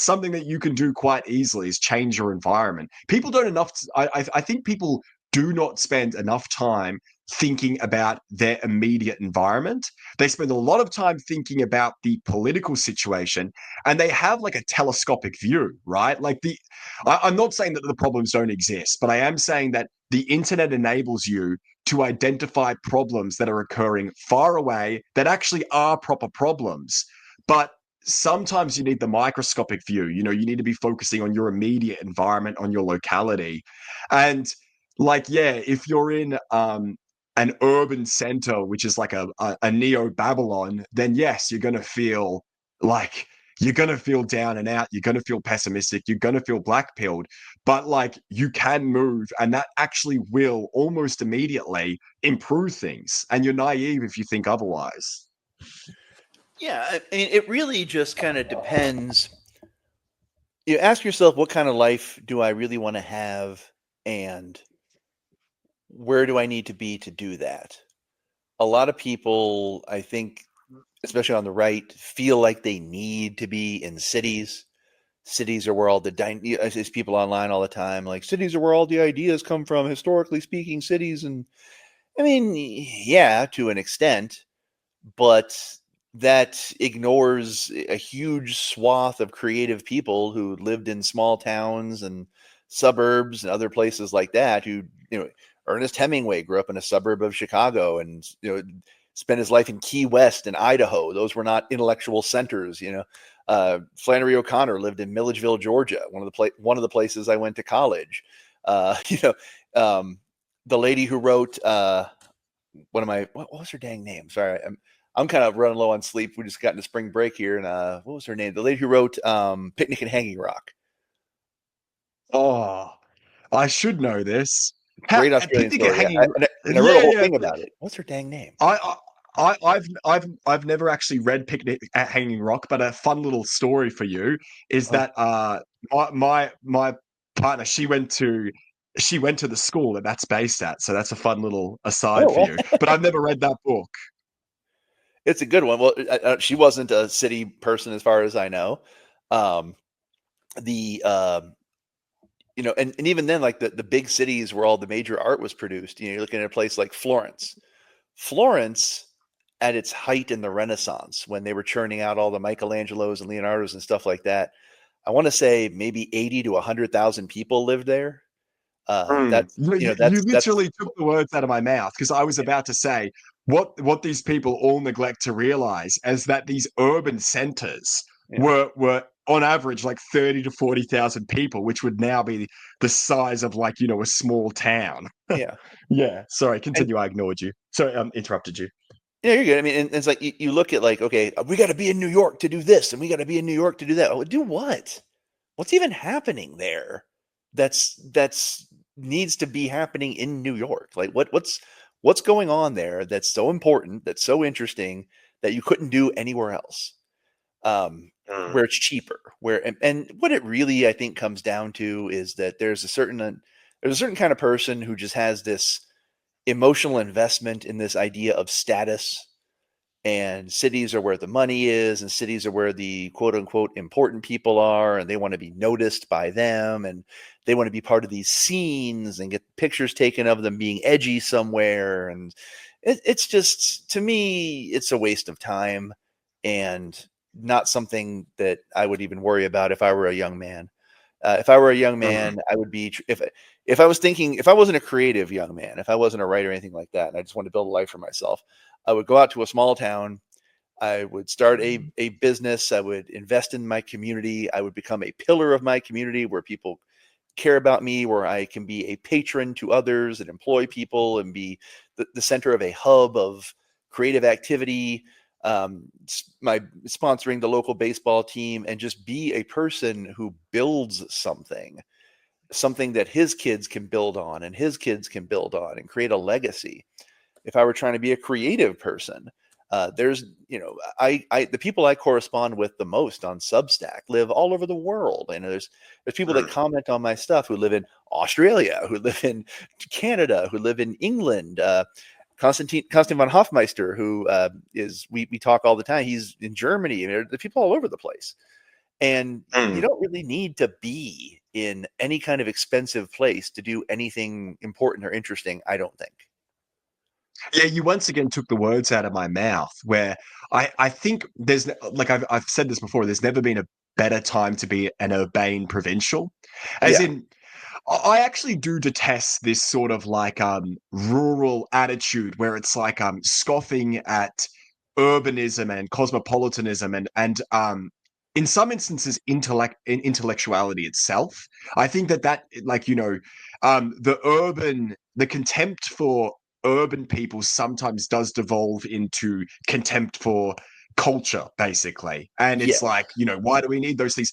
something that you can do quite easily, is change your environment. People don't enough. I think people do not spend enough time thinking about their immediate environment. They spend a lot of time thinking about the political situation, and they have like a telescopic view, right? I'm not saying that the problems don't exist, but I am saying that the internet enables you to identify problems that are occurring far away that actually are proper problems. But sometimes you need the microscopic view. You know, you need to be focusing on your immediate environment, on your locality. And like, yeah, if you're in an urban center, which is like a neo Babylon, then yes, you're going to feel like you're going to feel down and out. You're going to feel pessimistic. You're going to feel black pilled. But like, you can move, and that actually will almost immediately improve things. And you're naive if you think otherwise. Yeah, I mean, it really just kind of depends. You ask yourself, what kind of life do I really want to have, and where do I need to be to do that? A lot of people, I think, especially on the right, feel like they need to be in cities. Cities are where all the I see people online all the time, like, cities are where all the ideas come from, historically speaking, cities. And I mean, yeah, to an extent, but that ignores a huge swath of creative people who lived in small towns and suburbs and other places like that. Who, Ernest Hemingway grew up in a suburb of Chicago, and spent his life in Key West and Idaho. Those were not intellectual centers. Flannery O'Connor lived in Milledgeville, Georgia, one of the places I went to college. Uh, you know, the lady who wrote what was her dang name? Sorry, I'm kind of running low on sleep. We just got into spring break here, and what was her name? The lady who wrote Picnic and Hanging Rock. Oh, I should know this. Great A Australian picnic at story. hanging. And I wrote a Yeah, whole yeah. thing about it. What's her dang name? I've never actually read Picnic at Hanging Rock, but a fun little story for you is that my partner, she went to the school that's based at, so that's a fun little aside Oh, for well, you. But I've never read that book. it's a good one. Well, she wasn't a city person, as far as I know. Um, the and even then, like the big cities where all the major art was produced. You're looking at a place like Florence. Florence, at its height in the Renaissance, when they were churning out all the Michelangelos and Leonardos and stuff like that, I want to say maybe 80 to 100,000 people lived there. That's You literally took the words out of my mouth, because I was about to say what these people all neglect to realize is that these urban centers yeah, were on average like 30 to 40,000 people, which would now be the size of, like, a small town. yeah. Yeah, sorry, And continue. I ignored you. Sorry, interrupted you. yeah, you're good. I mean, and it's like you look at, like, okay, we got to be in New York to do this, and we got to be in New York to do that. Oh, do what? What's even happening there? That's needs to be happening in New York. Like, what's going on there that's so important, that's so interesting, that you couldn't do anywhere else? Mm. Where it's cheaper, and what it really, I think, comes down to is that there's a certain kind of person who just has this emotional investment in this idea of status, and cities are where the money is, and cities are where the quote unquote important people are, and they want to be noticed by them, and they want to be part of these scenes and get pictures taken of them being edgy somewhere. And it's just, to me, it's a waste of time, and not something that I would even worry about if I were a young man. If I were a young Mhm. man, I would be, if I was thinking, if I wasn't a creative young man, if I wasn't a writer or anything like that, and I just wanted to build a life for myself, I would go out to a small town. I would start a business. I would invest in my community. I would become a pillar of my community where people care about me, where I can be a patron to others and employ people and be the center of a hub of creative activity. My sponsoring the local baseball team, and just be a person who builds something that his kids can build on, and his kids can build on, and create a legacy. If I were trying to be a creative person, there's, the people I correspond with the most on Substack live all over the world. And there's people that Mm. comment on my stuff who live in Australia, who live in Canada, who live in England. Constantin von Hofmeister, who we talk all the time. He's in Germany. I mean, there's people all over the place. And you Mm. don't really need to be in any kind of expensive place to do anything important or interesting, I don't think. Yeah, you once again took the words out of my mouth. Where I think like I've said this before. There's never been a better time to be an urbane provincial, as Yeah. in I actually do detest this sort of like rural attitude where it's like scoffing at urbanism and cosmopolitanism and in some instances intellectuality itself. I think that like the contempt for urban people sometimes does devolve into contempt for culture basically, and Yeah. it's like, why do we need those things?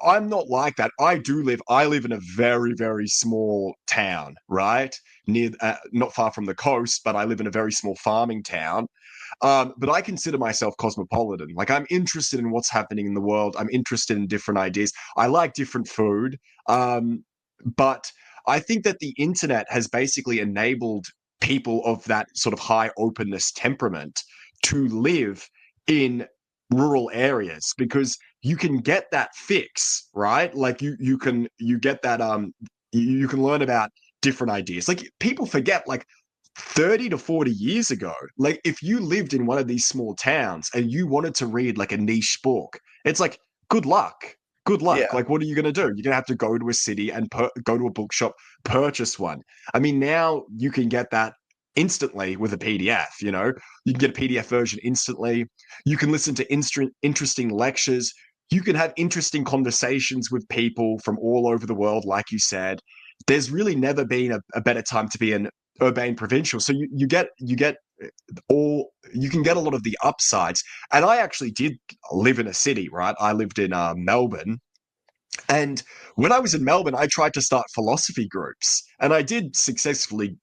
I'm not like that. I live in a very, very small town, right? Not far from the coast, but I live in a very small farming town. But I consider myself cosmopolitan. Like, I'm interested in what's happening in the world. I'm interested in different ideas. I like different food. But I think that the internet has basically enabled people of that sort of high openness temperament to live in rural areas because you can get that fix, right? Like you get that you can learn about different ideas. Like people forget, like 30 to 40 years ago, like if you lived in one of these small towns and you wanted to read like a niche book, it's like good luck. Good luck. Yeah. Like, what are you going to do? You're going to have to go to a city and go to a bookshop, purchase one. I mean, now you can get that instantly with a PDF. You can get a PDF version instantly. You can listen to interesting lectures. You can have interesting conversations with people from all over the world, like you said. There's really never been a better time to be an urbane provincial. So you can get a lot of the upsides. And I actually did live in a city, right? I lived in Melbourne. And when I was in Melbourne, I tried to start philosophy groups, and I did successfully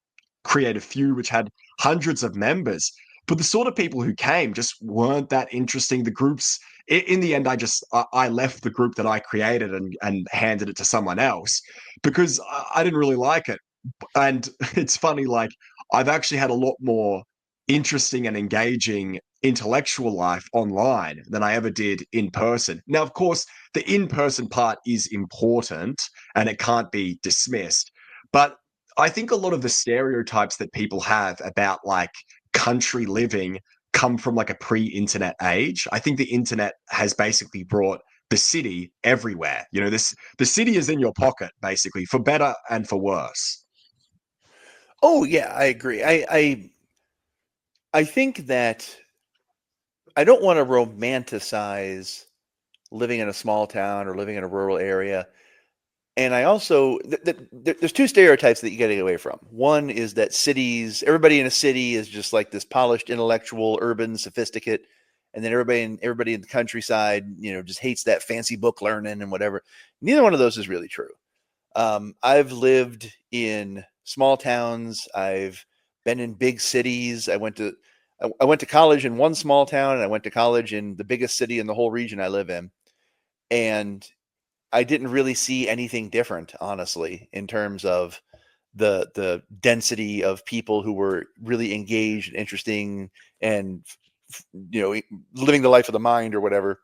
create a few which had hundreds of members. But the sort of people who came just weren't that interesting. The groups, in the end, I left the group that I created and handed it to someone else because I didn't really like it. And it's funny, like I've actually had a lot more interesting and engaging intellectual life online than I ever did in person. Now, of course, the in-person part is important and it can't be dismissed. But I think a lot of the stereotypes that people have about like country living come from like a pre-internet age. I think the internet has basically brought the city everywhere. The city is in your pocket, basically, for better and for worse. Oh yeah, I agree. I think that I don't want to romanticize living in a small town or living in a rural area. And I also there's two stereotypes that you got to get away from. One is that everybody in a city is just like this polished, intellectual, urban, sophisticate, and then everybody in the countryside, just hates that fancy book learning and whatever. Neither one of those is really true. I've lived in small towns. I've been in big cities. I went to college in one small town, and I went to college in the biggest city in the whole region I live in. And I didn't really see anything different, honestly, in terms of the density of people who were really engaged and interesting and living the life of the mind or whatever.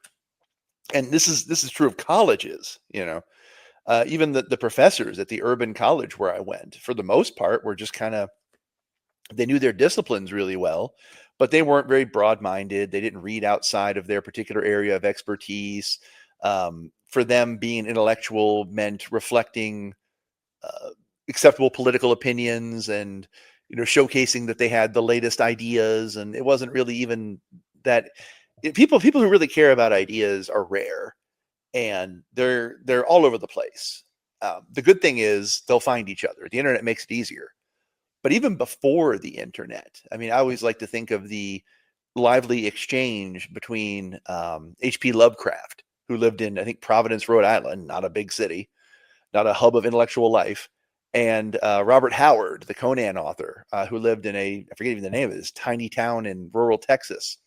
And this is true of colleges. Even the professors at the urban college where I went, for the most part, were just kind of, they knew their disciplines really well, but they weren't very broad-minded. They didn't read outside of their particular area of expertise. For them, being intellectual meant reflecting uh, acceptable political opinions and showcasing that they had the latest ideas. And it wasn't really even that people who really care about ideas are rare, and they're all over the place. The good thing is they'll find each other. The internet makes it easier. But even before the internet, I mean, I always like to think of the lively exchange between H.P. Lovecraft, who lived in, I think, Providence, Rhode Island, not a big city, not a hub of intellectual life, and Robert Howard, the Conan author, who lived in I forget even the name of this tiny town in rural Texas.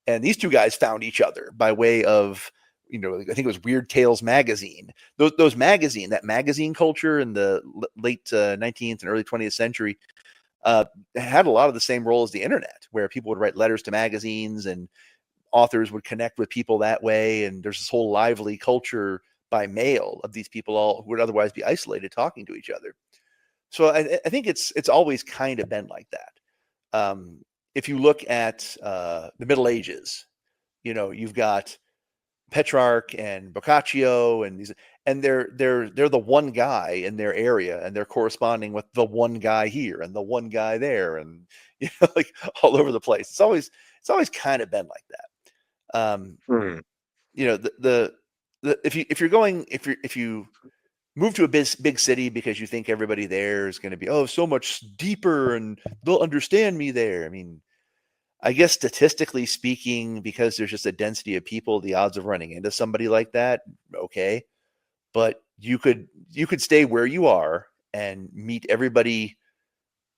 And these two guys found each other by way of, I think it was Weird Tales magazine. That magazine culture in the late 19th and early 20th century had a lot of the same role as the internet, where people would write letters to magazines and authors would connect with people that way. And there's this whole lively culture by mail of these people all who would otherwise be isolated talking to each other. So I think it's always kind of been like that. If you look at the Middle Ages, you've got Petrarch and Boccaccio and these, and they're the one guy in their area, and they're corresponding with the one guy here and the one guy there, and like all over the place. It's always kind of been like that. Hmm. If you move to a big city because you think everybody there is going to be so much deeper and they'll understand me there. I mean, I guess statistically speaking, because there's just a density of people, the odds of running into somebody like that, okay. But you could stay where you are and meet everybody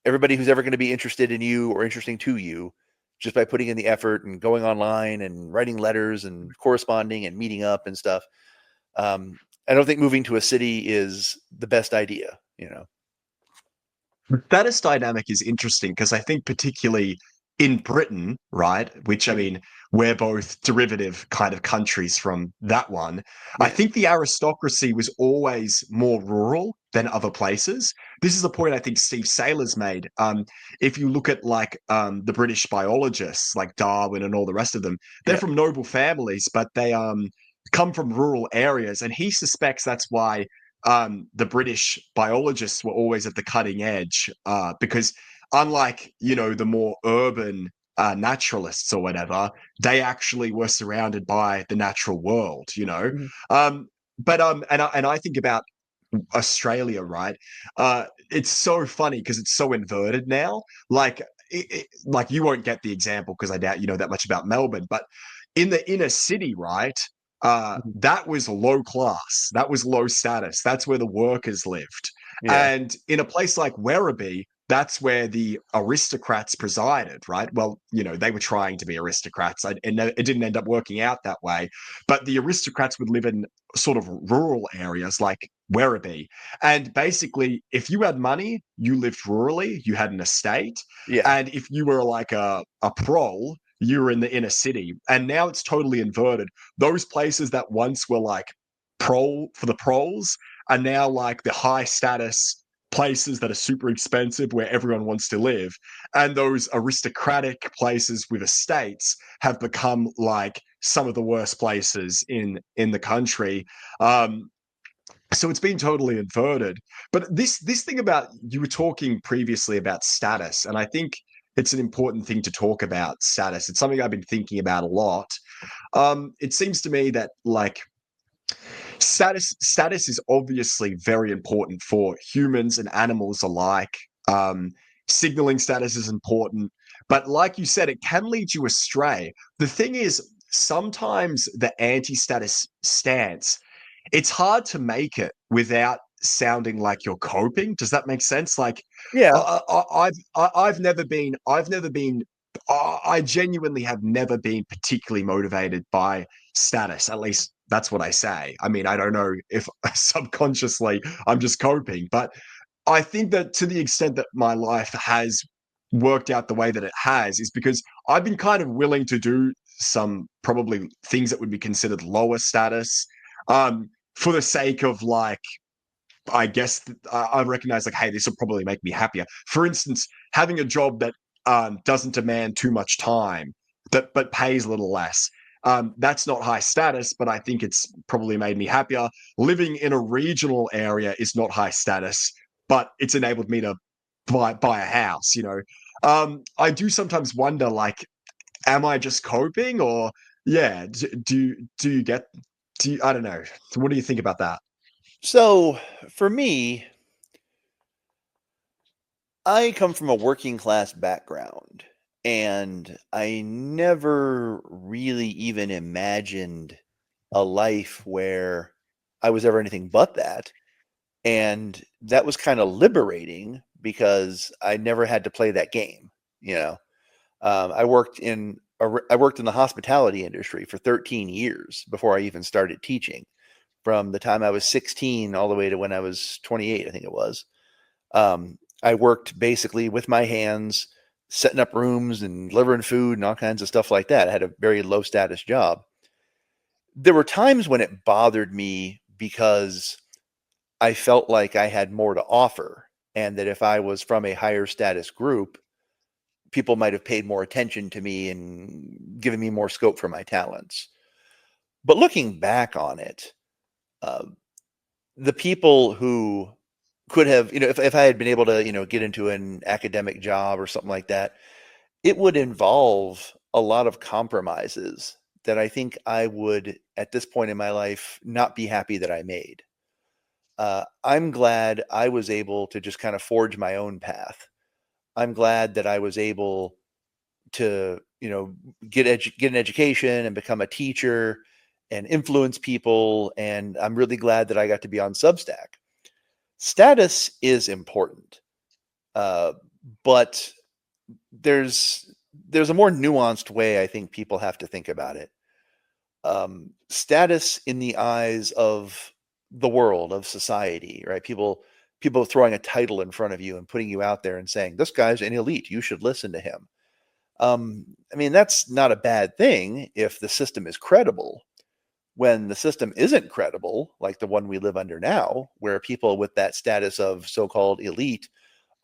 who's ever going to be interested in you or interesting to you just by putting in the effort and going online and writing letters and corresponding and meeting up and stuff. I don't think moving to a city is the best idea, The status dynamic is interesting because I think particularly in Britain, right, which I mean, we're both derivative kind of countries from that one. I Yeah. think the aristocracy was always more rural than other places. This is a point I think Steve Saylor's made. If you look at like the British biologists, like Darwin and all the rest of them, they're Yeah. from noble families, but they come from rural areas, and he suspects that's why the British biologists were always at the cutting edge because unlike, the more urban naturalists or whatever, they actually were surrounded by the natural world. Mhm. And I think about Australia, right? It's so funny because it's so inverted now. Like, like you won't get the example because I doubt you know that much about Melbourne, but in the inner city, right? Mhm. That was low class. That was low status. That's where the workers lived. Yeah. And in a place like Werribee, that's where the aristocrats presided, right? Well, they were trying to be aristocrats, and it didn't end up working out that way. But the aristocrats would live in sort of rural areas like Werribee. And basically, if you had money, you lived rurally, you had an estate. Yeah. And if you were like a prole, you were in the inner city. And now it's totally inverted. Those places that once were like prole for the proles are now like the high status places that are super expensive where everyone wants to live. And those aristocratic places with estates have become like some of the worst places in the country. So it's been totally inverted. But this thing about, you were talking previously about status, and I think it's an important thing to talk about status. It's something I've been thinking about a lot. It seems to me that like status is obviously very important for humans and animals alike. Signaling status is important, but like you said, it can lead you astray. The thing is, sometimes the anti-status stance, it's hard to make it without sounding like you're coping. Does that make sense? Like, Yeah. I've never been, I genuinely have never been particularly motivated by status. At least that's what I say. I mean, I don't know if subconsciously I'm just coping, but I think that to the extent that my life has worked out the way that it has is because I've been kind of willing to do some probably things that would be considered lower status for the sake of like, I guess I recognize like, hey, this will probably make me happier. For instance, having a job that doesn't demand too much time, that but pays a little less. That's not high status, but I think it's probably made me happier. Living in a regional area is not high status, but it's enabled me to buy a house. I do sometimes wonder, like, am I just coping, or yeah? Do you get? Do you, I don't know. What do you think about that? So for me, I come from a working class background, and I never really even imagined a life where I was ever anything but that. And that was kind of liberating because I never had to play that game. You know, I worked in the hospitality industry for 13 years before I even started teaching. From the time I was 16 all the way to when I was 28, I think it was. I worked basically with my hands, setting up rooms and delivering food and all kinds of stuff like that. I had a very low status job. There were times when it bothered me because I felt like I had more to offer, and that if I was from a higher status group, people might have paid more attention to me and given me more scope for my talents. But looking back on it, uh, the people who could have, if I had been able to, get into an academic job or something like that, it would involve a lot of compromises that I think I would, at this point in my life, not be happy that I made. I'm glad I was able to just kind of forge my own path. I'm glad that I was able to, get an education and become a teacher and influence people. And I'm really glad that I got to be on Substack. Status is important, but there's a more nuanced way I think people have to think about it. Status in the eyes of the world, of society, right? People throwing a title in front of you and putting you out there and saying, this guy's an elite, you should listen to him. I mean, that's not a bad thing if the system is credible. When the system isn't credible, like the one we live under now, where people with that status of so-called elite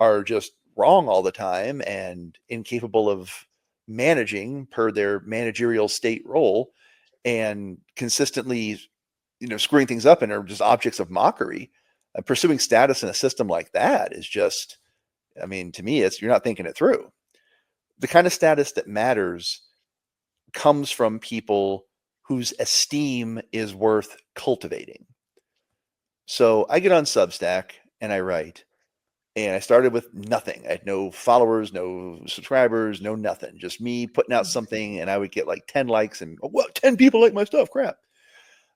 are just wrong all the time and incapable of managing per their managerial state role and consistently, screwing things up and are just objects of mockery. Pursuing status in a system like that is just, I mean, to me, you're not thinking it through. The kind of status that matters comes from people whose esteem is worth cultivating. So I get on Substack and I write, and I started with nothing. I had no followers, no subscribers, no nothing. Just me putting out something, and I would get like 10 likes and, 10 people like my stuff, crap.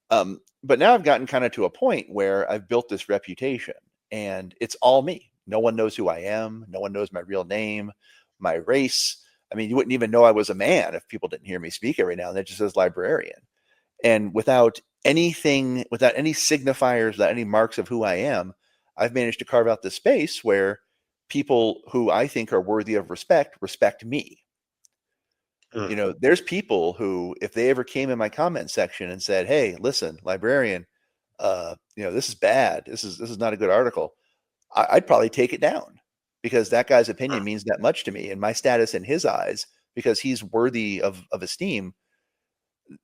But now I've gotten kind of to a point where I've built this reputation, and it's all me. No one knows who I am. No one knows my real name, my race. I mean, you wouldn't even know I was a man if people didn't hear me speak every now and then. It just says librarian. And without any signifiers, without any marks of who I am, I've managed to carve out this space where people who I think are worthy of respect me. There's people who, if they ever came in my comment section and said, hey, listen, librarian, this is bad. This is not a good article. I'd probably take it down because that guy's opinion means that much to me, and my status in his eyes, because he's worthy of esteem,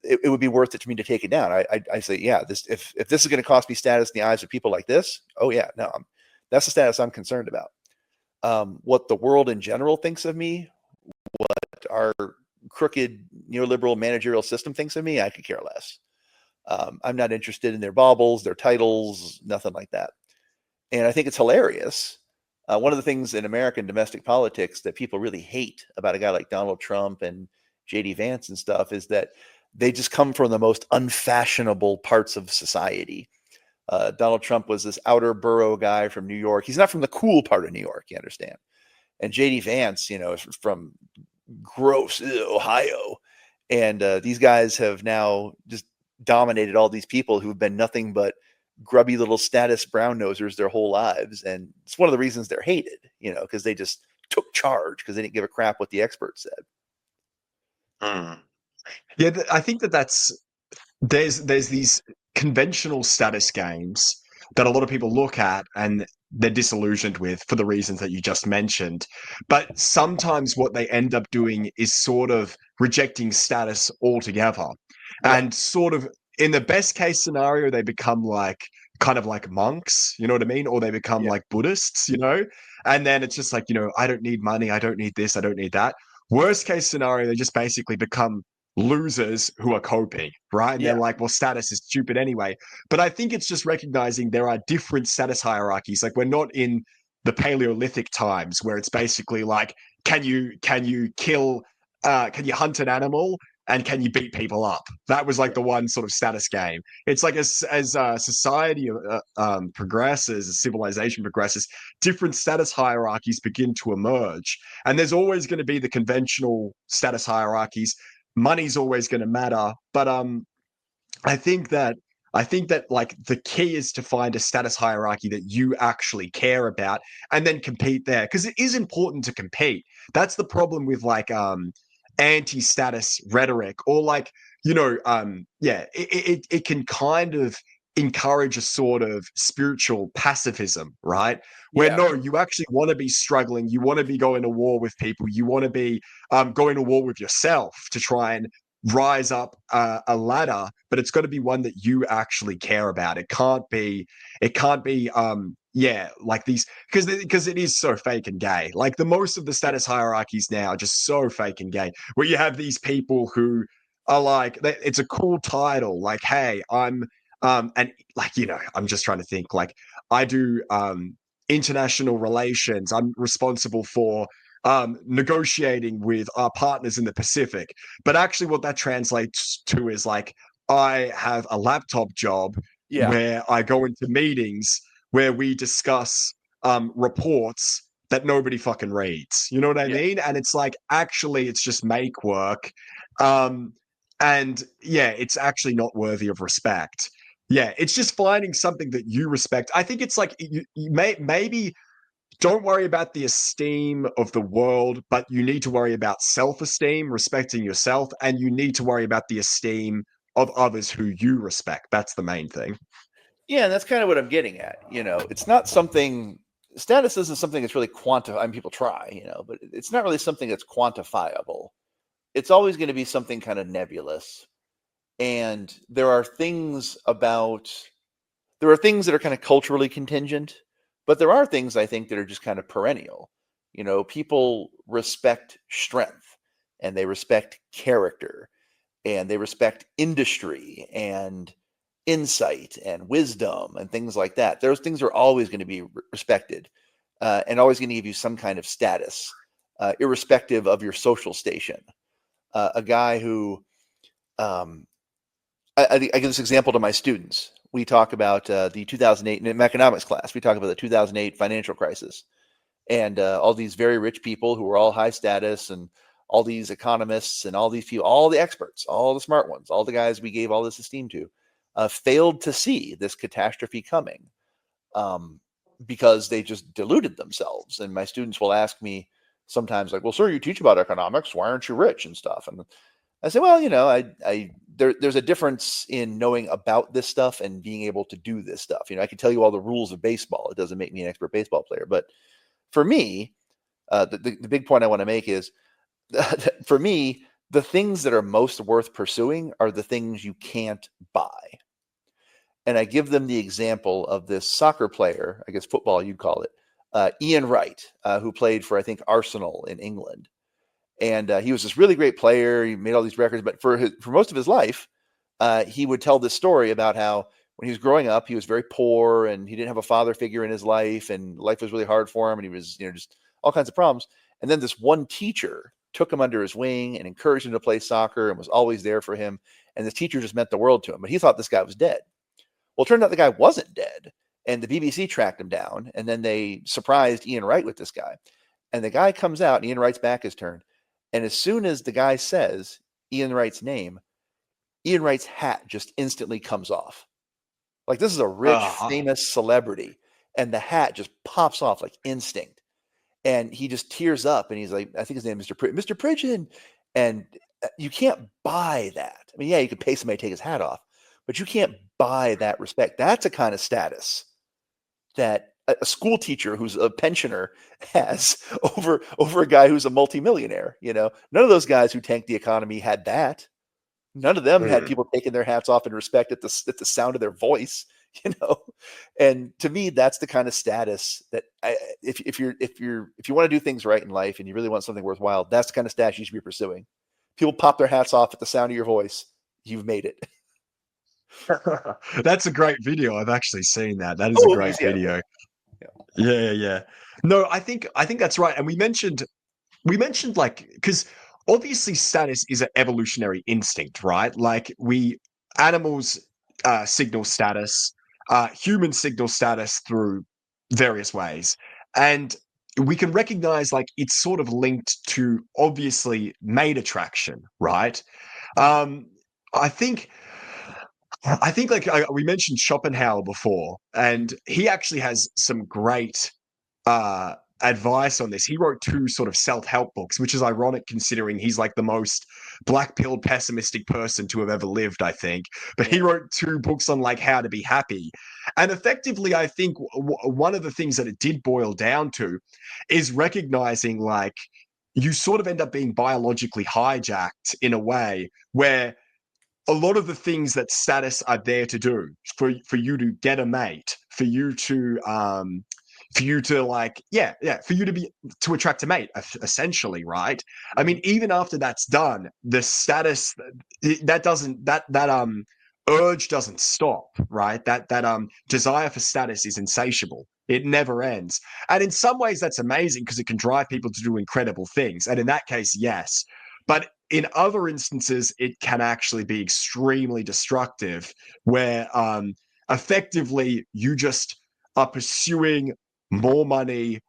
it would be worth it to me to take it down. I say, yeah, if this is going to cost me status in the eyes of people like this, oh yeah, no, that's the status I'm concerned about. What the world in general thinks of me, what our crooked neoliberal managerial system thinks of me, I could care less. I'm not interested in their baubles, their titles, nothing like that. And I think it's hilarious. One of the things in American domestic politics that people really hate about a guy like Donald Trump and JD Vance and stuff is that they just come from the most unfashionable parts of society. Donald Trump was this outer borough guy from New York. He's not from the cool part of New York, you understand. And JD Vance, is from gross Ohio. And these guys have now just dominated all these people who've been nothing but grubby little status brown nosers their whole lives. And it's one of the reasons they're hated, because they just took charge because they didn't give a crap what the experts said. Yeah, I think there's these conventional status games that a lot of people look at and they're disillusioned with for the reasons that you just mentioned. But sometimes what they end up doing is sort of rejecting status altogether. Yeah. And sort of in the best case scenario, they become kind of like monks, you know what I mean? Or they become like Buddhists, and then it's just like, I don't need money. I don't need this. I don't need that. Worst case scenario, they just basically become losers who are coping, right? And they're like, well, status is stupid anyway. But I think it's just recognizing there are different status hierarchies. Like, we're not in the Paleolithic times where it's basically like, can you can you hunt an animal and can you beat people up? That was like the one sort of status game. It's like as society progresses, as civilization progresses, different status hierarchies begin to emerge, and there's always going to be the conventional status hierarchies. Money's always going to matter, but I think that like the key is to find a status hierarchy that you actually care about and then compete there, because it is important to compete. That's the problem with like anti-status rhetoric, or like it can kind of encourage a sort of spiritual pacifism, right? Where Yeah. no, you actually want to be struggling, you want to be going to war with people, you want to be going to war with yourself to try and rise up a ladder, but it's got to be one that you actually care about. It can't be yeah, like these, because it is so fake and gay. Like the most of the Yeah. status hierarchies now are just so fake and gay, where you have these people who are like, it's a cool title, like, hey, I'm and like, I'm just trying to think, like, I do international relations, I'm responsible for negotiating with our partners in the Pacific. But actually what that translates to is like, I have a laptop job Yeah. where I go into meetings where we discuss reports that nobody fucking reads. You know what I Yeah. mean? And it's like, actually, it's just make work. Um, and yeah, it's actually not worthy of respect. Yeah, it's just finding something that you respect. I think it's like, maybe don't worry about the esteem of the world, but you need to worry about self-esteem, respecting yourself, and you need to worry about the esteem of others who you respect. That's the main thing. Yeah, and that's kind of what I'm getting at. It's not something, status isn't something that's really quantified. I mean, people try, but it's not really something that's quantifiable. It's always going to be something kind of nebulous. And there are things that are kind of culturally contingent, but there are things I think that are just kind of perennial. People respect strength, and they respect character, and they respect industry and insight and wisdom and things like that. Those things are always going to be respected, and always going to give you some kind of status, irrespective of your social station. A guy who, um, I give this example to my students. We talk about the 2008 in economics class. We talk about the 2008 financial crisis, and all these very rich people who were all high status, and all these economists, and all these people, all the experts, all the smart ones, all the guys we gave all this esteem to, failed to see this catastrophe coming, um, because they just deluded themselves. And my students will ask me sometimes, like, "Well, sir, you teach about economics. Why aren't you rich and stuff?" And I say, "Well, there's a difference in knowing about this stuff and being able to do this stuff. I can tell you all the rules of baseball. It doesn't make me an expert baseball player. But for me, the big point I want to make is, for me, the things that are most worth pursuing are the things you can't buy." And I give them the example of this soccer player, I guess football you'd call it, Ian Wright, who played for, I think, Arsenal in England. And he was this really great player. He made all these records, but for most of his life, he would tell this story about how when he was growing up, he was very poor, and he didn't have a father figure in his life, and life was really hard for him, and he was, just all kinds of problems. And then this one teacher took him under his wing and encouraged him to play soccer and was always there for him. And this teacher just meant the world to him, but he thought this guy was dead. Well, it turned out the guy wasn't dead, and the BBC tracked him down, and then they surprised Ian Wright with this guy. And the guy comes out, and Ian Wright's back is turned. And as soon as the guy says Ian Wright's name, Ian Wright's hat just instantly comes off. Like, this is a rich, famous celebrity, and the hat just pops off like instinct. And he just tears up, and he's like, I think his name is Mr. Pridgeon. And you can't buy that. I mean, yeah, you could pay somebody to take his hat off, but you can't buy that respect. That's a kind of status that a school teacher who's a pensioner has over a guy who's a multimillionaire. None of those guys who tanked the economy had that. None of them had people taking their hats off in respect at the sound of their voice. And to me, that's the kind of status that if you want to do things right in life and you really want something worthwhile, that's the kind of status you should be pursuing. People pop their hats off at the sound of your voice. You've made it. That's a great video. I've actually seen that. That is a Oh, great yeah. video. Yeah. No, I think that's right. And we mentioned like, because obviously status is an evolutionary instinct, right? Like, animals signal status, humans signal status through various ways. And we can recognize like it's sort of linked to obviously mate attraction, right? Um, I think like we mentioned Schopenhauer before, and he actually has some great advice on this. He wrote 2 sort of self-help books, which is ironic considering he's like the most black-pilled pessimistic person to have ever lived, I think. But he wrote 2 books on like how to be happy. And effectively, I think one of the things that it did boil down to is recognizing like you sort of end up being biologically hijacked in a way where a lot of the things that status are there to do for you to get a mate, for you to like for you to be to attract a mate, essentially, right? I mean, even after that's done, the status that doesn't that urge doesn't stop, right? That desire for status is insatiable. It never ends. And in some ways that's amazing because it can drive people to do incredible things. And in that case, yes. But in other instances, it can actually be extremely destructive, where effectively you just are pursuing more money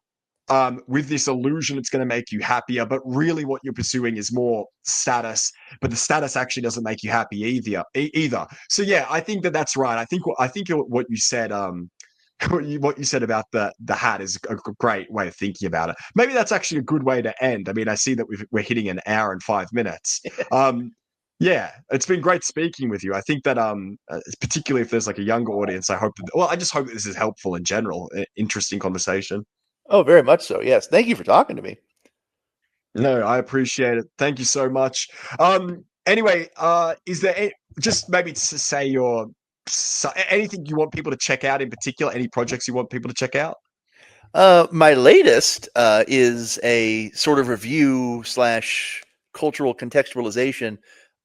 with this illusion it's going to make you happier, but really what you're pursuing is more status. But the status actually doesn't make you happy either. So yeah, I think that's right. I think what you said what you said about the hat is a great way of thinking about it. Maybe that's actually a good way to end. I mean, I see that we're hitting an hour and 5 minutes. Yeah, it's been great speaking with you. I think that particularly if there's like a younger audience, I just hope that this is helpful in general. Interesting conversation. Oh, very much so. Yes. Thank you for talking to me. No, I appreciate it. Thank you so much. Anyway, is there just maybe to say anything you want people to check out in particular? Any projects you want people to check out? My latest is a sort of review / cultural contextualization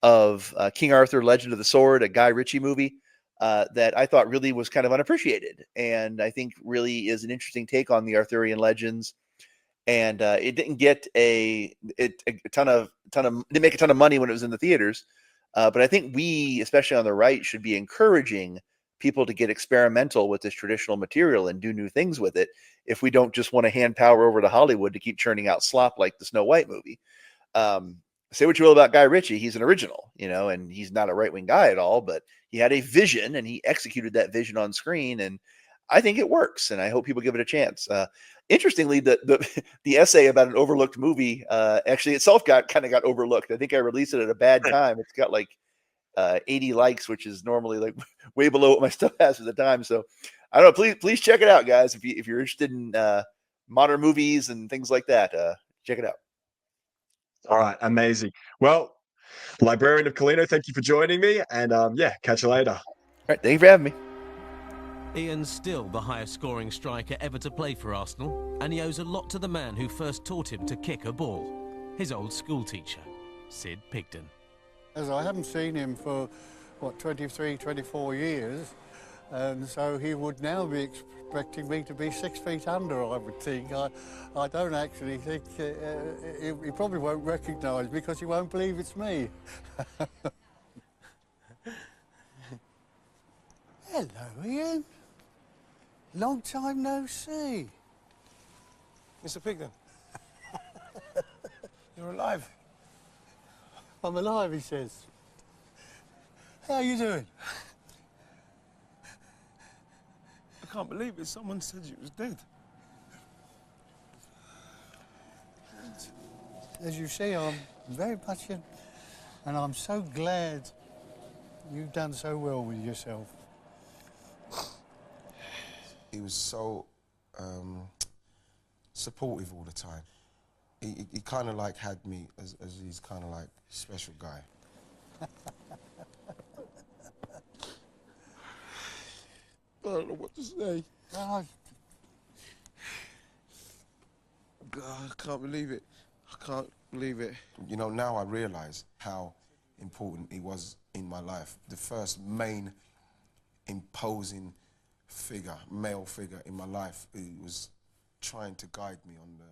of King Arthur: Legend of the Sword, a Guy Ritchie movie that I thought really was kind of unappreciated, and I think really is an interesting take on the Arthurian legends. And it didn't get didn't make a ton of money when it was in the theaters, but I think we, especially on the right, should be encouraging people to get experimental with this traditional material and do new things with it, if we don't just want to hand power over to Hollywood to keep churning out slop like the Snow White movie. Say what you will about Guy Ritchie, he's an original, and he's not a right-wing guy at all, but he had a vision and he executed that vision on screen, and I think it works, and I hope people give it a chance. Interestingly, the essay about an overlooked movie actually itself got overlooked. I think I released it at a bad time. It's got like 80 likes, which is normally like way below what my stuff has at the time. So I don't know. Please check it out, guys. If you're interested in modern movies and things like that, check it out. All right, amazing. Well, Librarian of Celaeno, thank you for joining me, and catch you later. All right, thank you for having me. Ian's still the highest scoring striker ever to play for Arsenal, and he owes a lot to the man who first taught him to kick a ball, his old school teacher, Sid Pigden. As I haven't seen him for, 23, 24 years, and so he would now be expecting me to be 6 feet under, I would think. I don't actually think, he probably won't recognise me because he won't believe it's me. Hello, Ian. Long time no see. Mr. Pigden, you're alive. I'm alive, he says. How are you doing? I can't believe it. Someone said you was dead. As you see, I'm very much in, and I'm so glad you've done so well with yourself. He was so supportive all the time. He kind of like had me as his kind of like special guy. I don't know what to say. God, I can't believe it. I can't believe it. Now I realise how important he was in my life. The first main imposing male figure in my life, who was trying to guide me on the